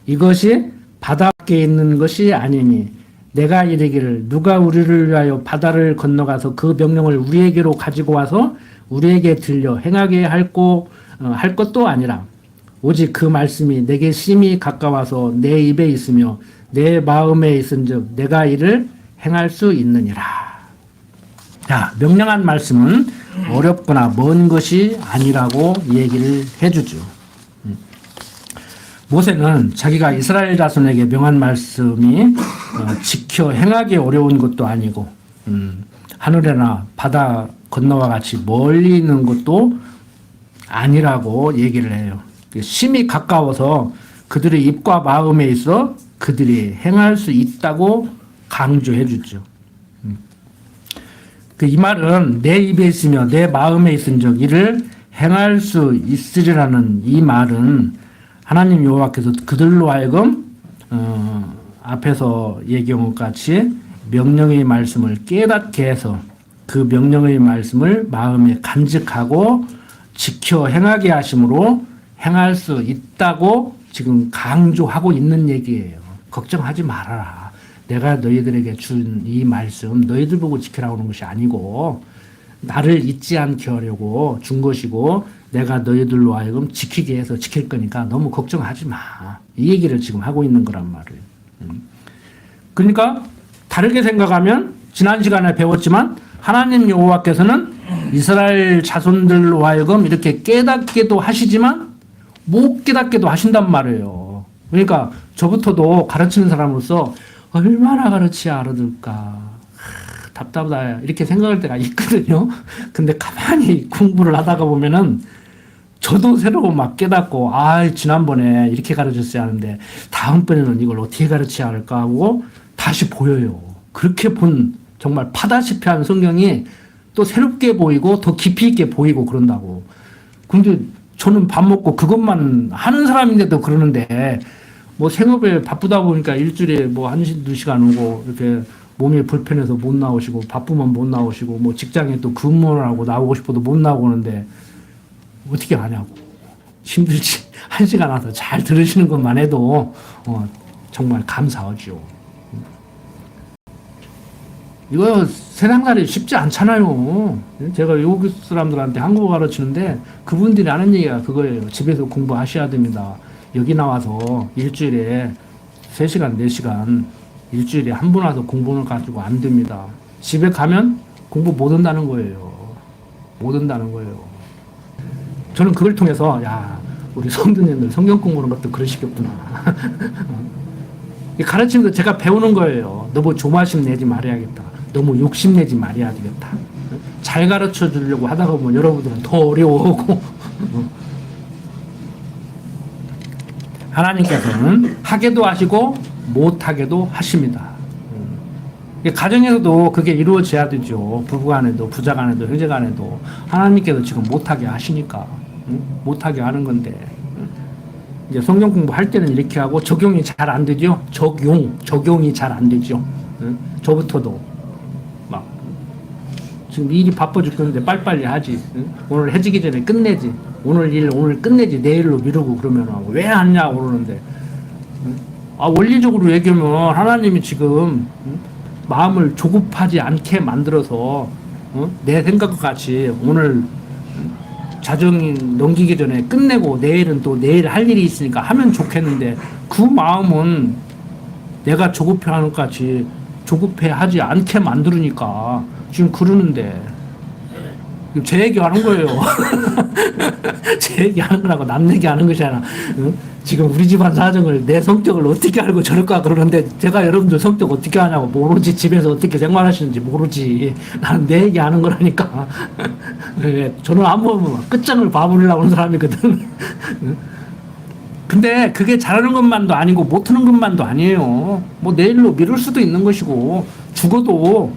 이것이 바닷가에 있는 것이 아니니 내가 이르기를 누가 우리를 위하여 바다를 건너가서 그 명령을 우리에게로 가지고 와서 우리에게 들려 행하게 할 것도 아니라 오직 그 말씀이 내게 심히 가까워서 내 입에 있으며 내 마음에 있은즉 내가 이를 행할 수 있느니라. 자, 명령한 말씀은 어렵거나 먼 것이 아니라고 얘기를 해주죠. 모세는 자기가 이스라엘 자손에게 명한 말씀이 지켜 행하기 어려운 것도 아니고 하늘이나 바다 건너와 같이 멀리 있는 것도 아니라고 얘기를 해요. 심히 가까워서 그들의 입과 마음에 있어 그들이 행할 수 있다고 강조해 주죠. 이 말은 내 입에 있으며 내 마음에 있은즉 이를 행할 수 있으리라는 이 말은 하나님 여호와께서 그들로 하여금 앞에서 얘기한 것 같이 명령의 말씀을 깨닫게 해서 그 명령의 말씀을 마음에 간직하고 지켜 행하게 하심으로 행할 수 있다고 지금 강조하고 있는 얘기예요. 걱정하지 말아라. 내가 너희들에게 준 이 말씀 너희들 보고 지키라고 하는 것이 아니고 나를 잊지 않게 하려고 준 것이고 내가 너희들로 하여금 지키게 해서 지킬 거니까 너무 걱정하지 마. 이 얘기를 지금 하고 있는 거란 말이에요. 그러니까 다르게 생각하면 지난 시간에 배웠지만 하나님 여호와께서는 이스라엘 자손들로 하여금 이렇게 깨닫게도 하시지만 못 깨닫게도 하신단 말이에요. 그러니까 저부터도 가르치는 사람으로서 얼마나 가르쳐야 알아들을까. 답답하다. 이렇게 생각할 때가 있거든요. 근데 가만히 공부를 하다가 보면은 저도 새로 막 깨닫고, 지난번에 이렇게 가르쳤어야 하는데, 다음번에는 이걸 어떻게 가르쳐야 할까 하고 다시 보여요. 그렇게 본 정말 파다시피 한 성경이 또 새롭게 보이고 더 깊이 있게 보이고 그런다고. 근데 저는 밥 먹고 그것만 하는 사람인데도 그러는데, 뭐 생업에 바쁘다 보니까 일주일에 뭐 1, 2시간 오고 이렇게 몸이 불편해서 못 나오시고 바쁘면 못 나오시고 뭐 직장에 또 근무를 하고 나오고 싶어도 못 나오는데 어떻게 하냐고. 힘들지. 1시간 와서 잘 들으시는 것만 해도 정말 감사하죠. 이거 세상살이 쉽지 않잖아요. 제가 외국 사람들한테 한국어 가르치는데 그분들이 하는 얘기가 그거예요. 집에서 공부하셔야 됩니다. 여기 나와서 일주일에 3시간, 4시간 일주일에 한 번 와서 공부는 가지고 안 됩니다. 집에 가면 공부 못 한다는 거예요. 못 한다는 거예요. 저는 그걸 통해서 야, 우리 성도님들 성경 공부하는 것도 그러시겠구나. 가르치는 거 제가 배우는 거예요. 너무 조마심 내지 말아야겠다. 너무 욕심 내지 말아야 되겠다. 잘 가르쳐 주려고 하다가 보면 여러분들은 더 어려워하고 하나님께서는 하게도 하시고 못하게도 하십니다. 가정에서도 그게 이루어져야 되죠. 부부간에도 부자간에도 형제간에도 하나님께서 지금 못하게 하시니까 못하게 하는 건데 이제 성경 공부할 때는 이렇게 하고 적용이 잘 안 되죠. 적용이 잘 안 되죠. 저부터도 막 지금 일이 바빠 죽겠는데 빨리빨리 하지. 오늘 해지기 전에 끝내지. 오늘 끝내지. 내일로 미루고 그러면 왜 하냐고 그러는데 원리적으로 얘기하면 하나님이 지금 마음을 조급하지 않게 만들어서 내 생각과 같이 오늘 자정이 넘기기 전에 끝내고 내일은 또 내일 할 일이 있으니까 하면 좋겠는데 그 마음은 내가 조급해하는 것 같이 조급해하지 않게 만들으니까 지금 그러는데 제 얘기하는 거예요. 제 얘기하는 거라고 남 얘기하는 것이 아니라 지금 우리 집안 사정을 내 성격을 어떻게 알고 저럴까 그러는데 제가 여러분들 성격 어떻게 하냐고 모르지. 집에서 어떻게 생활하시는지 모르지. 나는 내 얘기하는 거라니까. 저는 한번 끝장을 봐보려고 하는 사람이거든. 근데 그게 잘하는 것만도 아니고 못하는 것만도 아니에요. 뭐 내일로 미룰 수도 있는 것이고 죽어도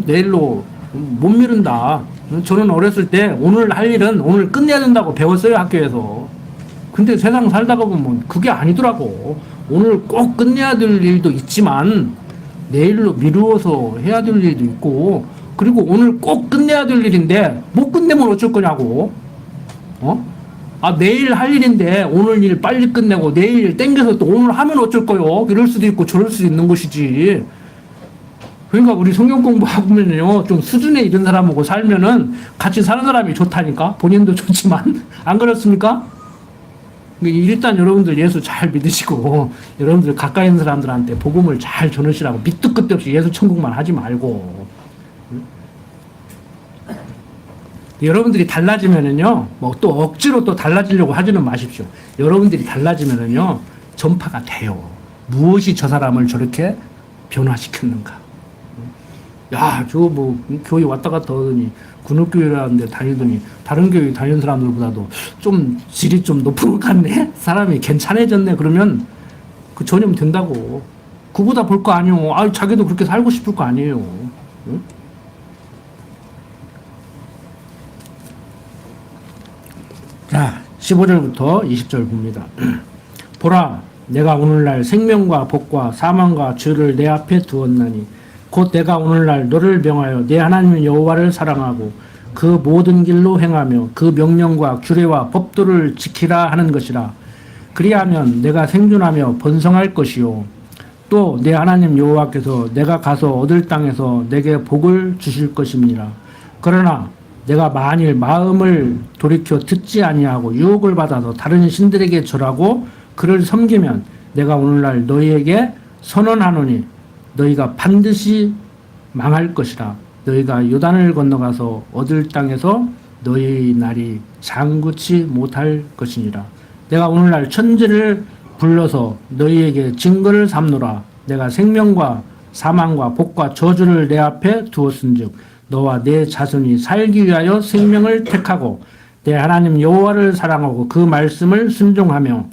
내일로 못 미룬다. 저는 어렸을 때 오늘 할 일은 오늘 끝내야 된다고 배웠어요, 학교에서. 근데 세상 살다가 보면 그게 아니더라고. 오늘 꼭 끝내야 될 일도 있지만 내일로 미루어서 해야 될 일도 있고, 그리고 오늘 꼭 끝내야 될 일인데 못 끝내면 어쩔 거냐고. 내일 할 일인데 오늘 일 빨리 끝내고 내일 땡겨서 또 오늘 하면 어쩔 거요. 이럴 수도 있고 저럴 수도 있는 것이지. 그러니까 우리 성경 공부하면요, 좀 수준에 이른 사람하고 살면은 같이 사는 사람이 좋다니까. 본인도 좋지만 안 그렇습니까? 일단 여러분들 예수 잘 믿으시고 여러분들 가까이 있는 사람들한테 복음을 잘 전하시라고. 밑도 끝도 없이 예수 천국만 하지 말고. 여러분들이 달라지면은요, 뭐 또 억지로 또 달라지려고 하지는 마십시오. 여러분들이 달라지면은요, 전파가 돼요. 무엇이 저 사람을 저렇게 변화시켰는가. 야, 저거 뭐 교회 왔다 갔다 하더니 군업교회라는 데 다니더니 다른 교회 다니는 사람들보다도 좀 질이 좀 높은 것 같네? 사람이 괜찮아졌네? 그러면 그 전염 된다고. 그보다 볼 거 아니에요. 자기도 그렇게 살고 싶을 거 아니에요. 응? 자, 15절부터 20절 봅니다. 보라, 내가 오늘날 생명과 복과 사망과 죄를 내 앞에 두었나니 곧 내가 오늘날 너를 명하여 내 하나님 여호와를 사랑하고 그 모든 길로 행하며 그 명령과 규례와 법도를 지키라 하는 것이라. 그리하면 내가 생존하며 번성할 것이요 또 내 하나님 여호와께서 내가 가서 얻을 땅에서 내게 복을 주실 것입니다. 그러나 내가 만일 마음을 돌이켜 듣지 아니하고 유혹을 받아서 다른 신들에게 절하고 그를 섬기면 내가 오늘날 너희에게 선언하노니 너희가 반드시 망할 것이라. 너희가 요단을 건너가서 얻을 땅에서 너희의 날이 장구치 못할 것이니라. 내가 오늘날 천지를 불러서 너희에게 증거를 삼노라. 내가 생명과 사망과 복과 저주를 내 앞에 두었은즉 너와 내 자손이 살기 위하여 생명을 택하고 내 하나님 여호와를 사랑하고 그 말씀을 순종하며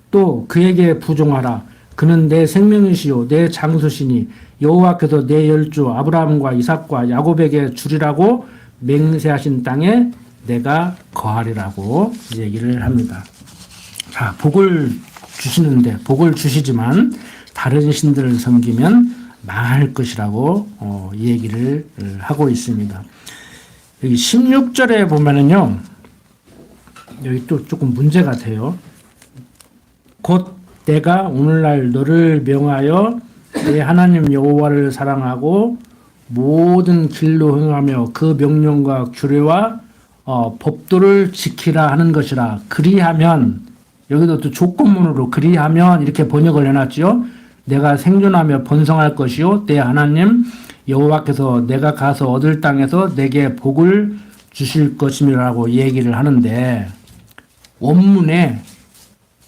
또 그에게 부종하라. 그는 내 생명이시요 내 장수시니 여호와께서 내 열조 아브라함과 이삭과 야곱에게 주리라고 맹세하신 땅에 내가 거하리라고 얘기를 합니다. 자, 복을 주시는데 복을 주시지만 다른 신들을 섬기면 망할 것이라고 얘기를 하고 있습니다. 여기 16절에 보면은요, 여기 또 조금 문제가 돼요. 곧 내가 오늘날 너를 명하여 내 하나님 여호와를 사랑하고 모든 길로 행하며 그 명령과 규례와 법도를 지키라 하는 것이라. 그리하면, 여기도 또 조건문으로 그리하면 이렇게 번역을 해놨죠. 내가 생존하며 번성할 것이요 내 하나님 여호와께서 내가 가서 얻을 땅에서 내게 복을 주실 것임이라고 얘기를 하는데, 원문에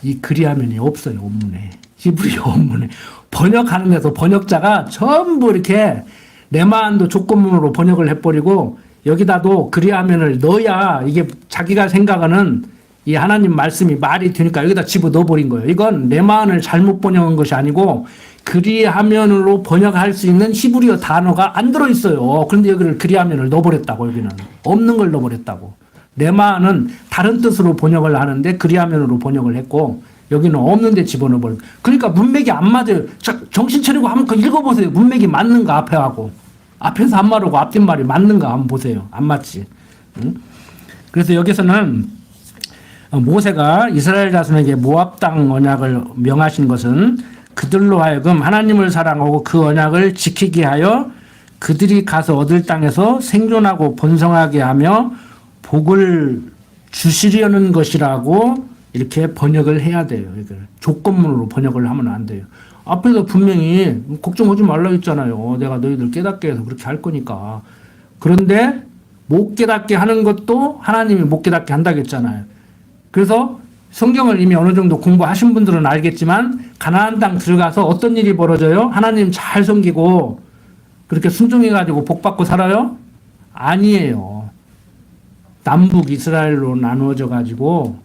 이 그리하면이 없어요. 원문에. 히브리어 원문에. 번역하는 데서 번역자가 전부 이렇게 레마안도 조건문으로 번역을 해버리고 여기다도 그리하면을 넣어야 이게 자기가 생각하는 이 하나님 말씀이 말이 되니까 여기다 집어넣어버린 거예요. 이건 레마안을 잘못 번역한 것이 아니고 그리하면으로 번역할 수 있는 히브리어 단어가 안 들어있어요. 그런데 여기를 그리하면을 넣어버렸다고. 여기는 없는 걸 넣어버렸다고. 레마안은 다른 뜻으로 번역을 하는데 그리하면으로 번역을 했고 여기는 없는 데 집어넣어버린 거예요. 그러니까 문맥이 안 맞아요. 정신 차리고 한번 읽어보세요. 문맥이 맞는가 앞에 하고. 앞에서 한 말하고 앞뒷말이 맞는가 한번 보세요. 안 맞지. 응? 그래서 여기서는 모세가 이스라엘 자손에게 모압 땅 언약을 명하신 것은 그들로 하여금 하나님을 사랑하고 그 언약을 지키게 하여 그들이 가서 얻을 땅에서 생존하고 번성하게 하며 복을 주시려는 것이라고 이렇게 번역을 해야 돼요. 이걸 조건문으로 번역을 하면 안 돼요. 앞에서 분명히 걱정하지 말라고 했잖아요. 내가 너희들 깨닫게 해서 그렇게 할 거니까. 그런데 못 깨닫게 하는 것도 하나님이 못 깨닫게 한다고 했잖아요. 그래서 성경을 이미 어느 정도 공부하신 분들은 알겠지만 가나안 땅 들어가서 어떤 일이 벌어져요? 하나님 잘 섬기고 그렇게 순종해가지고 복 받고 살아요? 아니에요. 남북 이스라엘로 나누어져 가지고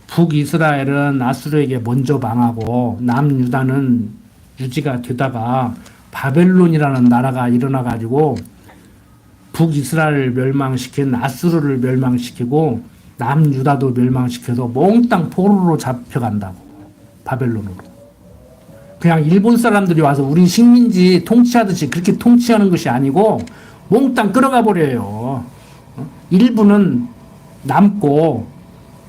북이스라엘은 아수르에게 먼저 망하고 남유다는 유지가 되다가 바벨론이라는 나라가 일어나 가지고 북이스라엘을 멸망시킨 아수르를 멸망시키고 남유다도 멸망시켜서 몽땅 포로로 잡혀간다고. 바벨론으로. 그냥 일본 사람들이 와서 우리 식민지 통치하듯이 그렇게 통치하는 것이 아니고 몽땅 끌어가 버려요. 일부는 남고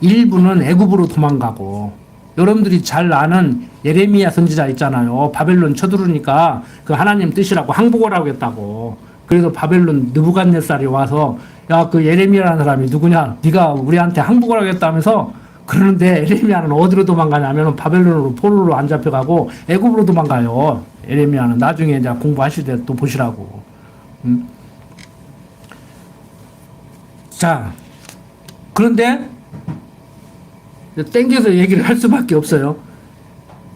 일부는 애굽으로 도망가고. 여러분들이 잘 아는 예레미야 선지자 있잖아요. 바벨론 쳐들으니까 그 하나님 뜻이라고 항복을 하겠다고. 그래서 바벨론 느부갓네살이 와서 야, 그 예레미야라는 사람이 누구냐? 네가 우리한테 항복을 하겠다면서 그러는데 예레미야는 어디로 도망가냐면 바벨론으로 포로로 안 잡혀가고 애굽으로 도망가요. 예레미야는 나중에 이제 공부하실 때 또 보시라고. 자, 그런데 땡겨서 얘기를 할 수밖에 없어요.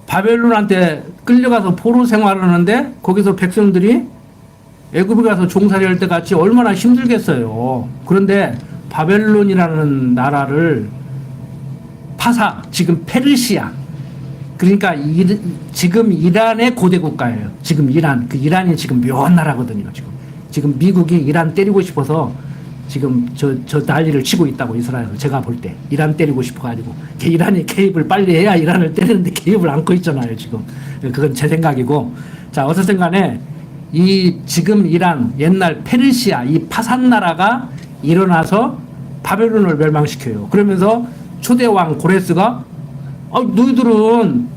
바벨론한테 끌려가서 포로 생활을 하는데 거기서 백성들이 애굽에 가서 종살이 할 때 같이 얼마나 힘들겠어요. 그런데 바벨론이라는 나라를 파사, 지금 페르시아, 그러니까 지금 이란의 고대 국가예요. 지금 이란, 그 이란이 지금 묘한 나라거든요. 지금 미국이 이란 때리고 싶어서 지금 저 난리를 치고 있다고. 이스라엘을 제가 볼 때 이란 때리고 싶어가지고 이란이 개입을 빨리 해야 이란을 때리는데 개입을 안고 있잖아요. 지금 그건 제 생각이고. 자, 어쨌든 간에 이 지금 이란 옛날 페르시아 이 파산 나라가 일어나서 바벨론을 멸망시켜요. 그러면서 초대왕 고레스가 너희들은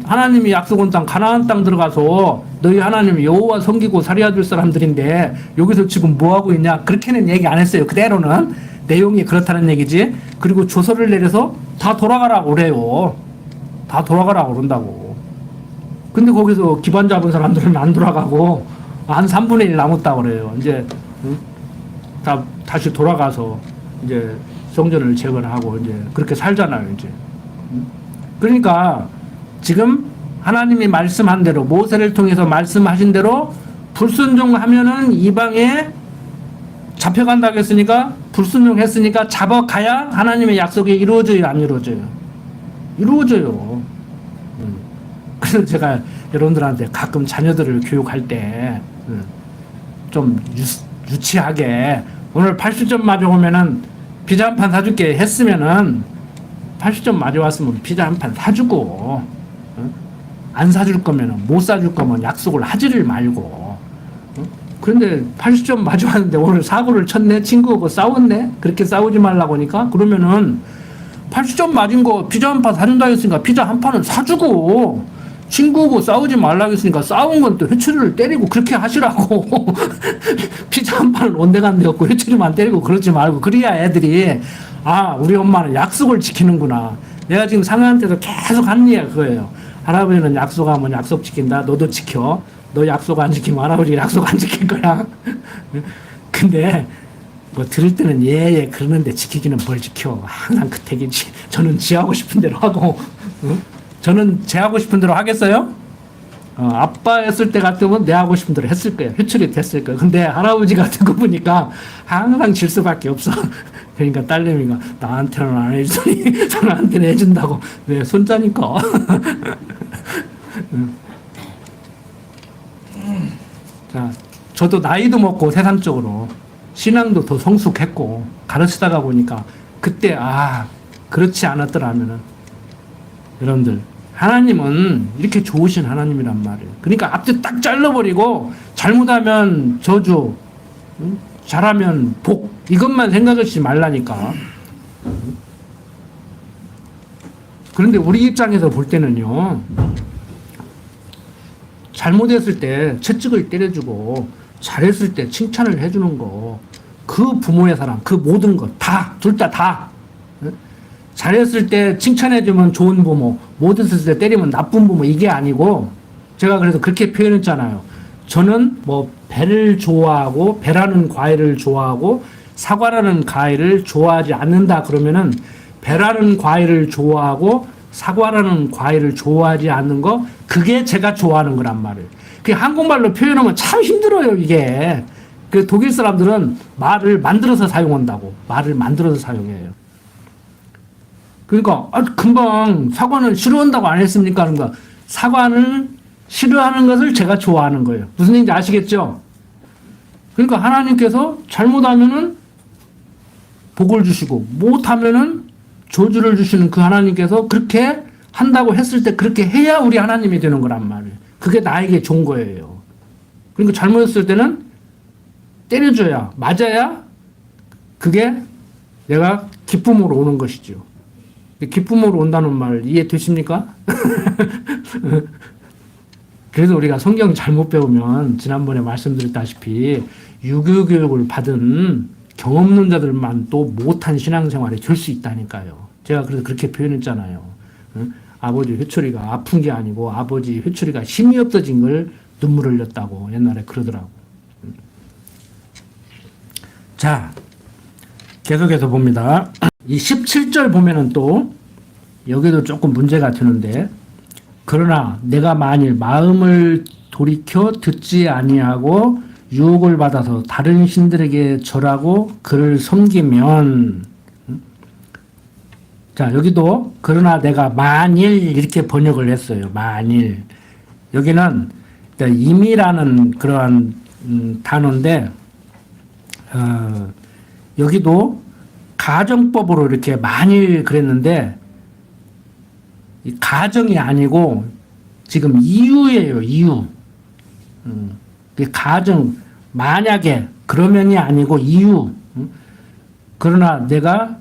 하나님이 약속한 땅 가나안 땅 들어가서 너희 하나님 여호와 섬기고 살아야 될 사람들인데 여기서 지금 뭐 하고 있냐? 그렇게는 얘기 안 했어요. 그대로는 내용이 그렇다는 얘기지. 그리고 조서를 내려서 다 돌아가라고 그래요. 다 돌아가라고 그런다고. 근데 거기서 기반 잡은 사람들은 안 돌아가고 한 3분의 1 남았다고 그래요. 이제 다시 돌아가서 이제 성전을 재건하고 이제 그렇게 살잖아요. 이제. 그러니까 지금 하나님이 말씀한 대로 모세를 통해서 말씀하신 대로 불순종하면은 이방에 잡혀간다고 했으니까 불순종했으니까 잡아가야 하나님의 약속이 이루어져요, 안 이루어져요? 이루어져요. 그래서 제가 여러분들한테 가끔 자녀들을 교육할 때 좀 유치하게 오늘 80점 맞아오면은 피자 한 판 사줄게 했으면은 80점 맞아왔으면 피자 한 판 사주고 안 사줄 거면은 못 사줄 거면 약속을 하지를 말고. 그런데 80점 맞아왔는데 오늘 사고를 쳤네, 친구하고 싸웠네, 그렇게 싸우지 말라고 하니까 그러면은 80점 맞은 거 피자 한 판 사준다 했으니까 피자 한 판은 사주고 친구하고 싸우지 말라고 했으니까 싸운 건 또 회초리를 때리고 그렇게 하시라고. 피자 한 판은 온데간데 없고 회초리만 때리고 그러지 말고. 그래야 애들이 우리 엄마는 약속을 지키는구나. 내가 지금 상아한테도 계속 하는 얘기가 그거예요. 할아버지는 약속하면 약속 지킨다. 너도 지켜. 너 약속 안 지키면 할아버지 약속 안 지킬 거야. 근데 뭐 들을 때는 예 그러는데 지키기는 뭘 지켜. 항상 그 택이지. 저는 지 하고 싶은 대로 하고 저는 제 하고 싶은 대로 하겠어요? 아빠였을 때 같으면 내 하고 싶은 대로 했을 거예요. 회출이 됐을 거예요. 근데 할아버지 같은 거 보니까 항상 질 수밖에 없어. 그러니까 딸내미가 나한테는 안 해주더니 저한테는 해준다고. 왜? 손자니까. 자, 저도 나이도 먹고 세상적으로 신앙도 더 성숙했고 가르치다가 보니까 그때 그렇지 않았더라면은 여러분들 하나님은 이렇게 좋으신 하나님이란 말이에요. 그러니까 앞뒤 딱 잘라버리고 잘못하면 저주, 잘하면 복 이것만 생각하지 말라니까. 그런데 우리 입장에서 볼 때는요. 잘못했을 때 채찍을 때려주고 잘했을 때 칭찬을 해주는 거 그 부모의 사랑 그 모든 것 다 둘 다 잘했을 때 칭찬해주면 좋은 부모 못했을 때 때리면 나쁜 부모 이게 아니고 제가 그래서 그렇게 표현했잖아요. 저는 뭐 배를 좋아하고 배라는 과일을 좋아하고 사과라는 과일을 좋아하지 않는다 그러면은 배라는 과일을 좋아하고 사과라는 과일을 좋아하지 않는 거 그게 제가 좋아하는 거란 말이에요. 그게 한국말로 표현하면 참 힘들어요 이게. 그 독일 사람들은 말을 만들어서 사용한다고. 말을 만들어서 사용해요. 그러니까 금방 사과는 싫어한다고 안 했습니까? 그러니까 사과는 싫어하는 것을 제가 좋아하는 거예요. 무슨 얘기인지 아시겠죠? 그러니까 하나님께서 잘못하면은 복을 주시고 못하면은 저주를 주시는 그 하나님께서 그렇게 한다고 했을 때 그렇게 해야 우리 하나님이 되는 거란 말이에요. 그게 나에게 좋은 거예요. 그러니까 잘못했을 때는 때려줘야 맞아야 그게 내가 기쁨으로 오는 것이죠. 기쁨으로 온다는 말 이해되십니까? 그래서 우리가 성경 잘못 배우면 지난번에 말씀드렸다시피 유교 교육을 받은 경험 없는 자들만 또 못한 신앙생활이 될 수 있다니까요. 제가 그래서 그렇게 표현했잖아요. 아버지 회초리가 아픈 게 아니고 아버지 회초리가 힘이 없어진 걸 눈물 흘렸다고 옛날에 그러더라고. 자, 계속해서 봅니다. 이 17절 보면은 또 여기도 조금 문제가 되는데 그러나 내가 만일 마음을 돌이켜 듣지 아니하고 유혹을 받아서 다른 신들에게 절하고 그를 섬기면 자 여기도 그러나 내가 만일 이렇게 번역을 했어요. 만일 여기는 임이라는 그러한 단어인데 여기도 가정법으로 이렇게 만일 그랬는데 가정이 아니고 지금 이유예요. 이유. 가정 만약에 그러면이 아니고 이유. 그러나 내가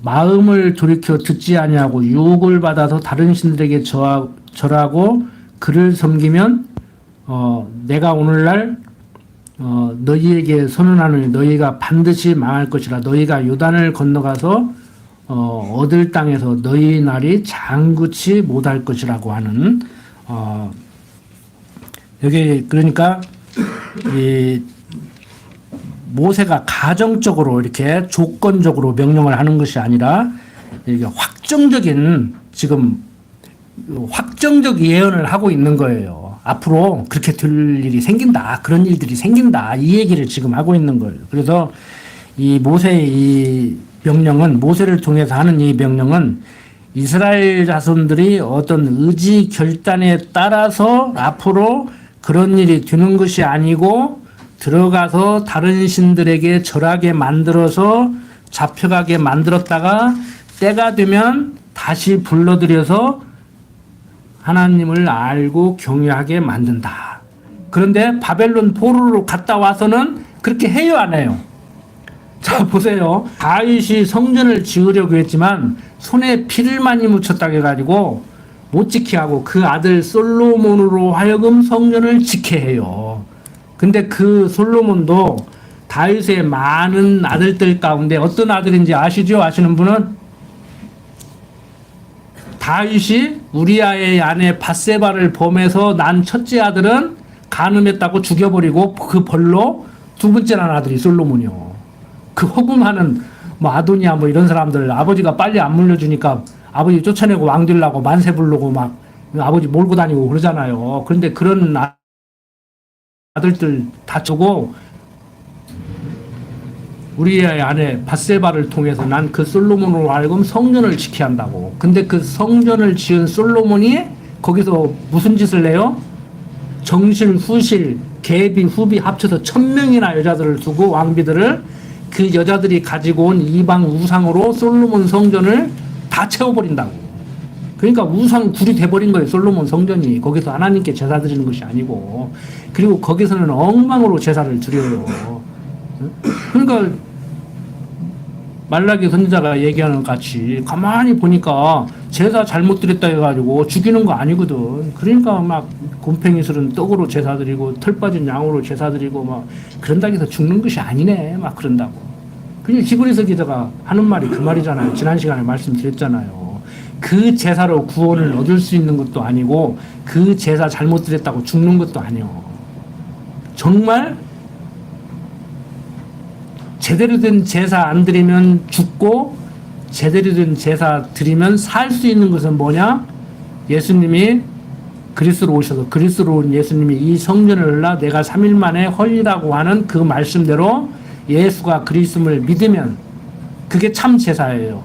마음을 돌이켜 듣지 아니하고 유혹을 받아서 다른 신들에게 절하고 그를 섬기면 내가 오늘날 너희에게 선언하노니 너희가 반드시 망할 것이라. 너희가 요단을 건너가서 얻을 땅에서 너희 날이 장구치 못할 것이라고 하는 여기 그러니까 이 모세가 가정적으로 이렇게 조건적으로 명령을 하는 것이 아니라 이게 확정적인 지금 확정적 예언을 하고 있는 거예요. 앞으로 그렇게 될 일이 생긴다. 그런 일들이 생긴다. 이 얘기를 지금 하고 있는 거예요. 그래서 이 모세의 이 명령은 모세를 통해서 하는 이 명령은 이스라엘 자손들이 어떤 의지 결단에 따라서 앞으로 그런 일이 되는 것이 아니고 들어가서 다른 신들에게 절하게 만들어서 잡혀가게 만들었다가 때가 되면 다시 불러들여서 하나님을 알고 경외하게 만든다. 그런데 바벨론 포로로 갔다 와서는 그렇게 해요, 안 해요? 자, 보세요. 다윗이 성전을 지으려고 했지만 손에 피를 많이 묻혔다고 해가지고 못 지게 하고 그 아들 솔로몬으로 하여금 성전을 지게 해요. 근데 그 솔로몬도 다윗의 많은 아들들 가운데 어떤 아들인지 아시죠? 아시는 분은? 다윗이 우리아의 아내 밧세바를 범해서 난 첫째 아들은 간음했다고 죽여버리고 그 벌로 두 번째 난 아들이 솔로몬이요. 그 허구많은 뭐 아도니아 뭐 이런 사람들 아버지가 빨리 안 물려주니까 아버지 쫓아내고 왕되려고 만세 부르고 막 아버지 몰고 다니고 그러잖아요. 그런데 그런 아들들 다 주고 우리의 아내 밧세바를 통해서 난 그 솔로몬으로 하여금 성전을 지켜야 한다고. 근데 그 성전을 지은 솔로몬이 거기서 무슨 짓을 해요? 정실, 후실, 계비, 후비 합쳐서 1000명이나 여자들을 두고 왕비들을 그 여자들이 가지고 온 이방 우상으로 솔로몬 성전을 다 채워버린다고. 그러니까 우상 굴이 돼버린 거예요. 솔로몬 성전이. 거기서 하나님께 제사 드리는 것이 아니고. 그리고 거기서는 엉망으로 제사를 드려요. 그러니까 말라기 선지자가 얘기하는 것 같이 가만히 보니까 제사 잘못 드렸다 해가지고 죽이는 거 아니거든. 그러니까 막 곰팽이 술은 떡으로 제사 드리고 털 빠진 양으로 제사 드리고 막 그런다고 해서 죽는 것이 아니네 막 그런다고. 그냥 히브리서 기자가 하는 말이 그 말이잖아요. 지난 시간에 말씀드렸잖아요. 그 제사로 구원을 얻을 수 있는 것도 아니고 그 제사 잘못 드렸다고 죽는 것도 아니요. 정말 제대로 된 제사 안 드리면 죽고 제대로 된 제사 드리면 살 수 있는 것은 뭐냐? 예수님이 그리스로 오셔서 그리스로 온 예수님이 이 성전을 내가 3일 만에 헐리라고 하는 그 말씀대로 예수가 그리스도를 믿으면 그게 참 제사예요.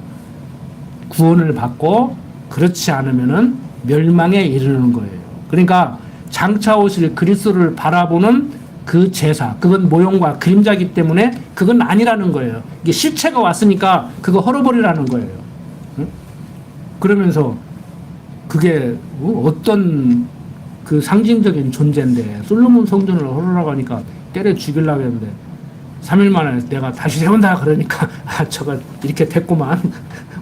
구원을 받고 그렇지 않으면은 멸망에 이르는 거예요. 그러니까 장차 오실 그리스도를 바라보는 그 제사, 그건 모형과 그림자이기 때문에 그건 아니라는 거예요. 이게 실체가 왔으니까 그거 헐어버리라는 거예요. 응? 그러면서 그게 어떤 그 상징적인 존재인데 솔로몬 성전을 헐으라고 하니까 때려 죽이려고 했는데 3일 만에 내가 다시 세운다 그러니까 아 저거 이렇게 됐구만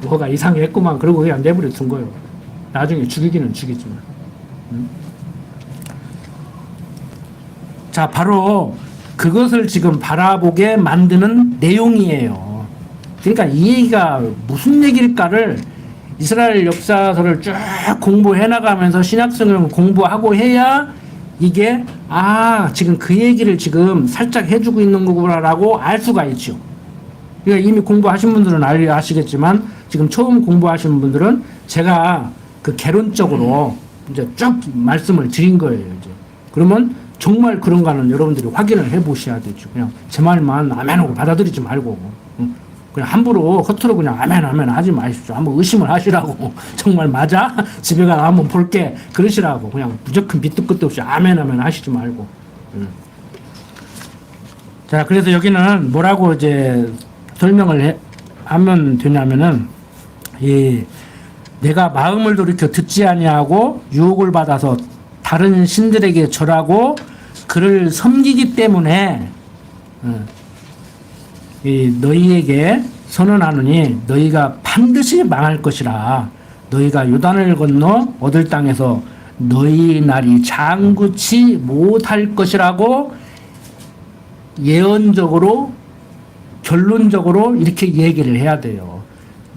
뭐가 이상했구만 그러고 그냥 내버려 둔 거예요. 나중에 죽이기는 죽이지만. 응? 자, 바로 그것을 지금 바라보게 만드는 내용이에요. 그러니까 이 얘기가 무슨 얘기일까를 이스라엘 역사서를 쭉 공부해 나가면서 신약성경을 공부하고 해야 이게 아 지금 그 얘기를 지금 살짝 해주고 있는 거구나라고 알 수가 있죠. 그러니까 이미 공부하신 분들은 아시겠지만 지금 처음 공부하신 분들은 제가 그 개론적으로 이제 쭉 말씀을 드린 거예요. 이제 그러면 정말 그런가는 여러분들이 확인을 해보셔야 되죠. 그냥 제 말만 아멘하고 받아들이지 말고 그냥 함부로 허투루 그냥 아멘 아멘 하지 마십시오. 한번 의심을 하시라고. 정말 맞아? 집에 가서 한번 볼게. 그러시라고. 그냥 무조건 밑도 끝도 없이 아멘 아멘 하시지 말고. 자, 그래서 여기는 뭐라고 이제 설명을 하면 되냐면은 내가 마음을 돌이켜 듣지 아니하고 유혹을 받아서 다른 신들에게 절하고 그를 섬기기 때문에 너희에게 선언하노니 너희가 반드시 망할 것이라. 너희가 요단을 건너 얻을 땅에서 너희 날이 장구치 못할 것이라고 예언적으로 결론적으로 이렇게 얘기를 해야 돼요.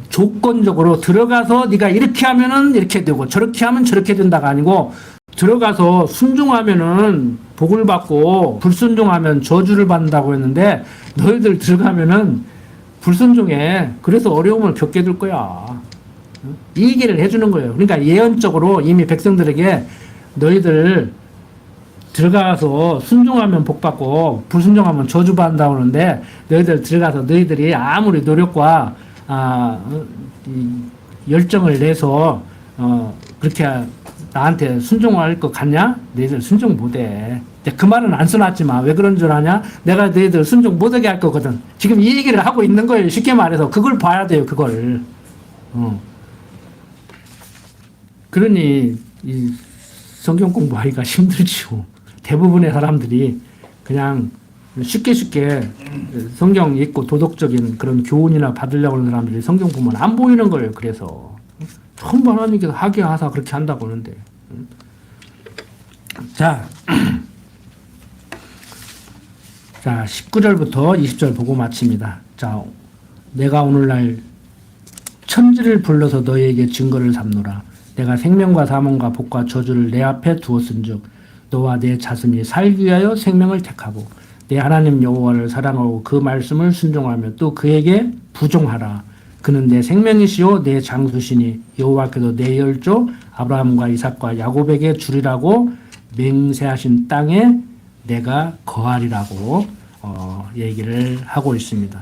조건적으로 들어가서 네가 이렇게 하면은 이렇게 되고 저렇게 하면 저렇게 된다가 아니고 들어가서 순종하면은 복을 받고 불순종하면 저주를 받는다고 했는데 너희들 들어가면은 불순종해. 그래서 어려움을 겪게 될 거야. 이 얘기를 해주는 거예요. 그러니까 예언적으로 이미 백성들에게 너희들 들어가서 순종하면 복 받고 불순종하면 저주 받는다고 하는데 너희들 들어가서 너희들이 아무리 노력과 열정을 내서 그렇게 나한테 순종할 것 같냐? 너희들 순종 못해. 그 말은 안 써놨지만 왜 그런 줄 아냐? 내가 너희들 순종 못하게 할 거거든. 지금 이 얘기를 하고 있는 거예요. 쉽게 말해서 그걸 봐야 돼요. 그걸. 그러니 이 성경 공부하기가 힘들지요. 대부분의 사람들이 그냥 쉽게 성경 읽고 도덕적인 그런 교훈이나 받으려고 하는 사람들이 성경 보면 안 보이는 거예요. 그래서 전부 하나님께서 하게 하사 그렇게 한다고 하는데. 자, 19절부터 20절 보고 마칩니다. 자, 내가 오늘날 천지를 불러서 너희에게 증거를 삼노라. 내가 생명과 사망과 복과 저주를 내 앞에 두었은즉 너와 내 자손이 살기 위하여 생명을 택하고 내 하나님 여호와를 사랑하고 그 말씀을 순종하며 또 그에게 부종하라. 그는 내 생명이시요 내 장수시니 여호와께서 내 열조 아브라함과 이삭과 야곱에게 주리라고 맹세하신 땅에 내가 거하리라고 얘기를 하고 있습니다.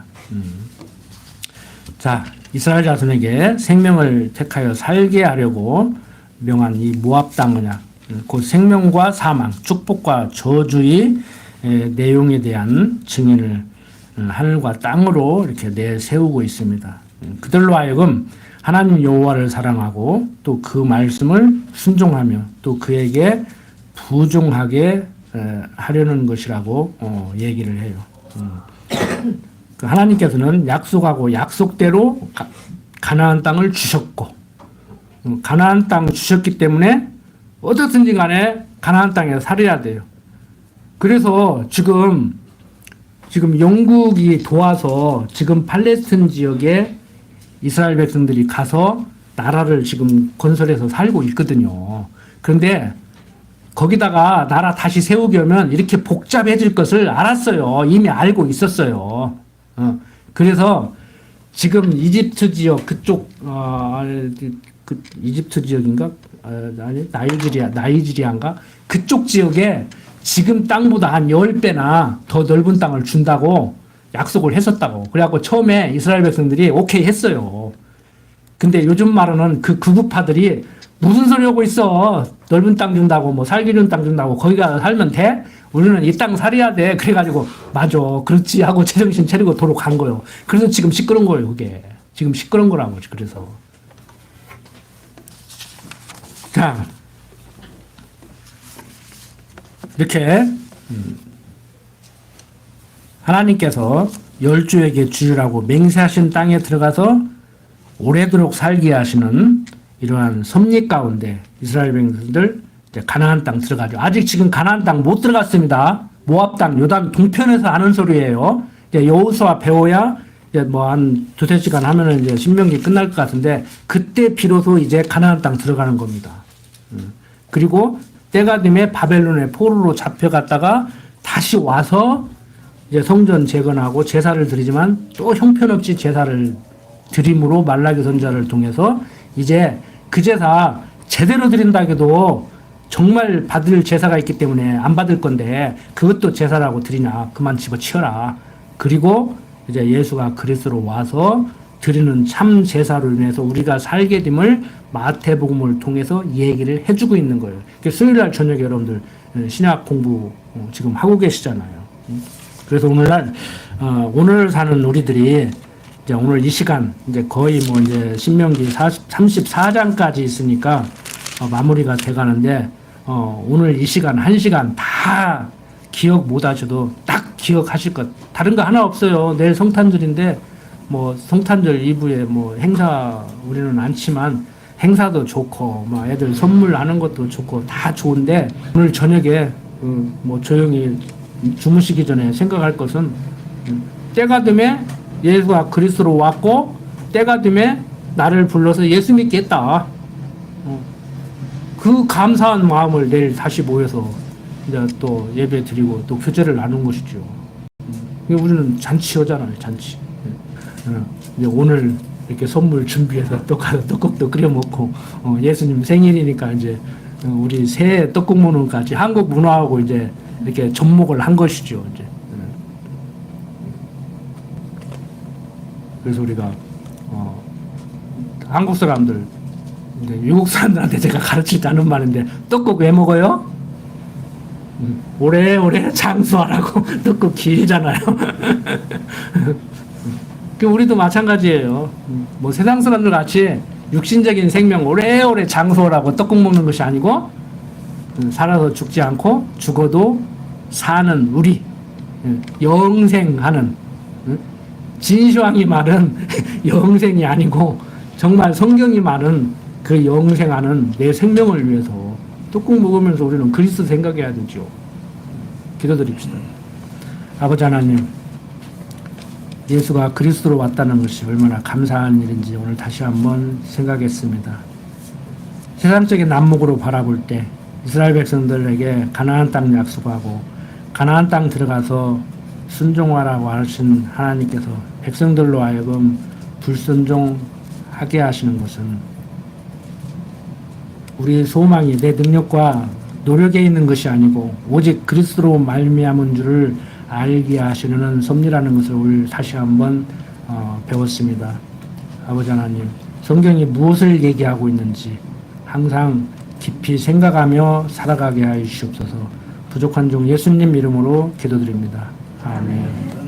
자, 이스라엘 자손에게 생명을 택하여 살게 하려고 명한 이 모압 땅이냐, 곧 생명과 사망, 축복과 저주의 내용에 대한 증인을 하늘과 땅으로 이렇게 내세우고 있습니다. 그들로 하여금 하나님 여호와를 사랑하고 또 그 말씀을 순종하며 또 그에게 부종하게 하려는 것이라고 얘기를 해요. 하나님께서는 약속하고 약속대로 가나안 땅을 주셨고, 가나안 땅 주셨기 때문에 어떻든지 간에 가나안 땅에 살아야 돼요. 그래서 지금 영국이 도와서 지금 팔레스틴 지역에 이스라엘 백성들이 가서 나라를 지금 건설해서 살고 있거든요. 그런데 거기다가 나라 다시 세우게 하면 이렇게 복잡해질 것을 알았어요. 이미 알고 있었어요. 그래서 지금 이집트 지역 그쪽 그 이집트 지역인가? 아니 나이지리아인가? 그쪽 지역에 지금 땅보다 한 10배나 더 넓은 땅을 준다고 약속을 했었다고. 그래갖고 처음에 이스라엘 백성들이 오케이 했어요. 근데 요즘 말로는 그 극우파들이 무슨 소리 하고 있어. 넓은 땅 준다고, 뭐 살기 좋은 땅 준다고, 거기 가서 살면 돼? 우리는 이 땅 살아야 돼. 그래가지고, 맞아, 그렇지 하고 제정신 차리고 도로 간 거예요. 그래서 지금 시끄러운 거예요, 그게. 지금 시끄러운 거라고, 그래서. 자, 이렇게, 하나님께서 열조에게 주리라고 맹세하신 땅에 들어가서 오래도록 살게 하시는 이러한 섭리 가운데 이스라엘 백성들 이제 가나안 땅 들어가죠. 아직 지금 가나안 땅 못 들어갔습니다. 모압 땅 요단 동편에서 하는 소리예요. 이제 여호수아 배워야 이제 뭐 한 두세 시간 하면은 이제 신명기 끝날 것 같은데 그때 비로소 이제 가나안 땅 들어가는 겁니다. 그리고 때가 되면 바벨론의 포로로 잡혀갔다가 다시 와서 이제 성전 재건하고 제사를 드리지만 또 형편없이 제사를 드림으로 말라기 선지자를 통해서 이제 그 제사 제대로 드린다 해도 정말 받을 제사가 있기 때문에 안 받을 건데 그것도 제사라고 드리냐 그만 집어치워라. 그리고 이제 예수가 그리스도로 와서 드리는 참 제사로 인해서 우리가 살게 됨을 마태복음을 통해서 얘기를 해주고 있는 거예요. 수요일날 저녁에 여러분들 신약 공부 지금 하고 계시잖아요. 그래서 오늘날 오늘 사는 우리들이 이제 오늘 이 시간 이제 거의 뭐 이제 신명기 34장까지 있으니까 마무리가 돼가는데 오늘 이 시간 1시간 다 기억 못 하셔도 딱 기억하실 것. 다른 거 하나 없어요. 내일 성탄절인데 뭐 성탄절 이브에 뭐 행사 우리는 않지만 행사도 좋고 뭐 애들 선물하는 것도 좋고 다 좋은데 오늘 저녁에 뭐 조용히 주무시기 전에 생각할 것은 때가 되면 예수가 그리스도로 왔고 때가 되면 나를 불러서 예수 믿게 했다. 그 감사한 마음을 내일 다시 모여서 이제 또 예배 드리고 또 교제를 나눈 것이죠. 우리는 잔치하잖아요, 잔치. 이제 오늘 이렇게 선물 준비해서 떡국도 끓여 먹고 예수님 생일이니까 이제 우리 새해 떡국 문화까지 한국 문화하고 이제 이렇게 접목을 한 것이죠, 이제. 그래서 우리가 한국 사람들, 이제 미국 사람들한테 제가 가르치지 않은 말인데 떡국 왜 먹어요? 오래오래 장수하라고. 떡국 길잖아요. 우리도 마찬가지예요. 뭐 세상 사람들 같이 육신적인 생명 오래오래 장수하라고 떡국 먹는 것이 아니고 살아서 죽지 않고 죽어도 사는 우리 영생하는 진시황이 말은 영생이 아니고 정말 성경이 말은 그 영생하는 내 생명을 위해서 떡국 먹으면서 우리는 그리스도 생각해야 되죠. 기도드립시다. 아버지 하나님, 예수가 그리스도로 왔다는 것이 얼마나 감사한 일인지 오늘 다시 한번 생각했습니다. 세상적인 난목으로 바라볼 때 이스라엘 백성들에게 가나안 땅 약속하고 가나안 땅 들어가서 순종하라고 하신 하나님께서 백성들로 하여금 불순종하게 하시는 것은 우리의 소망이 내 능력과 노력에 있는 것이 아니고 오직 그리스도로 말미암은 줄을 알게 하시는 섭리라는 것을 오늘 다시 한번 배웠습니다. 아버지 하나님, 성경이 무엇을 얘기하고 있는지 항상 깊이 생각하며 살아가게 하여 주시옵소서. 부족한 종 예수님 이름으로 기도드립니다. 아멘.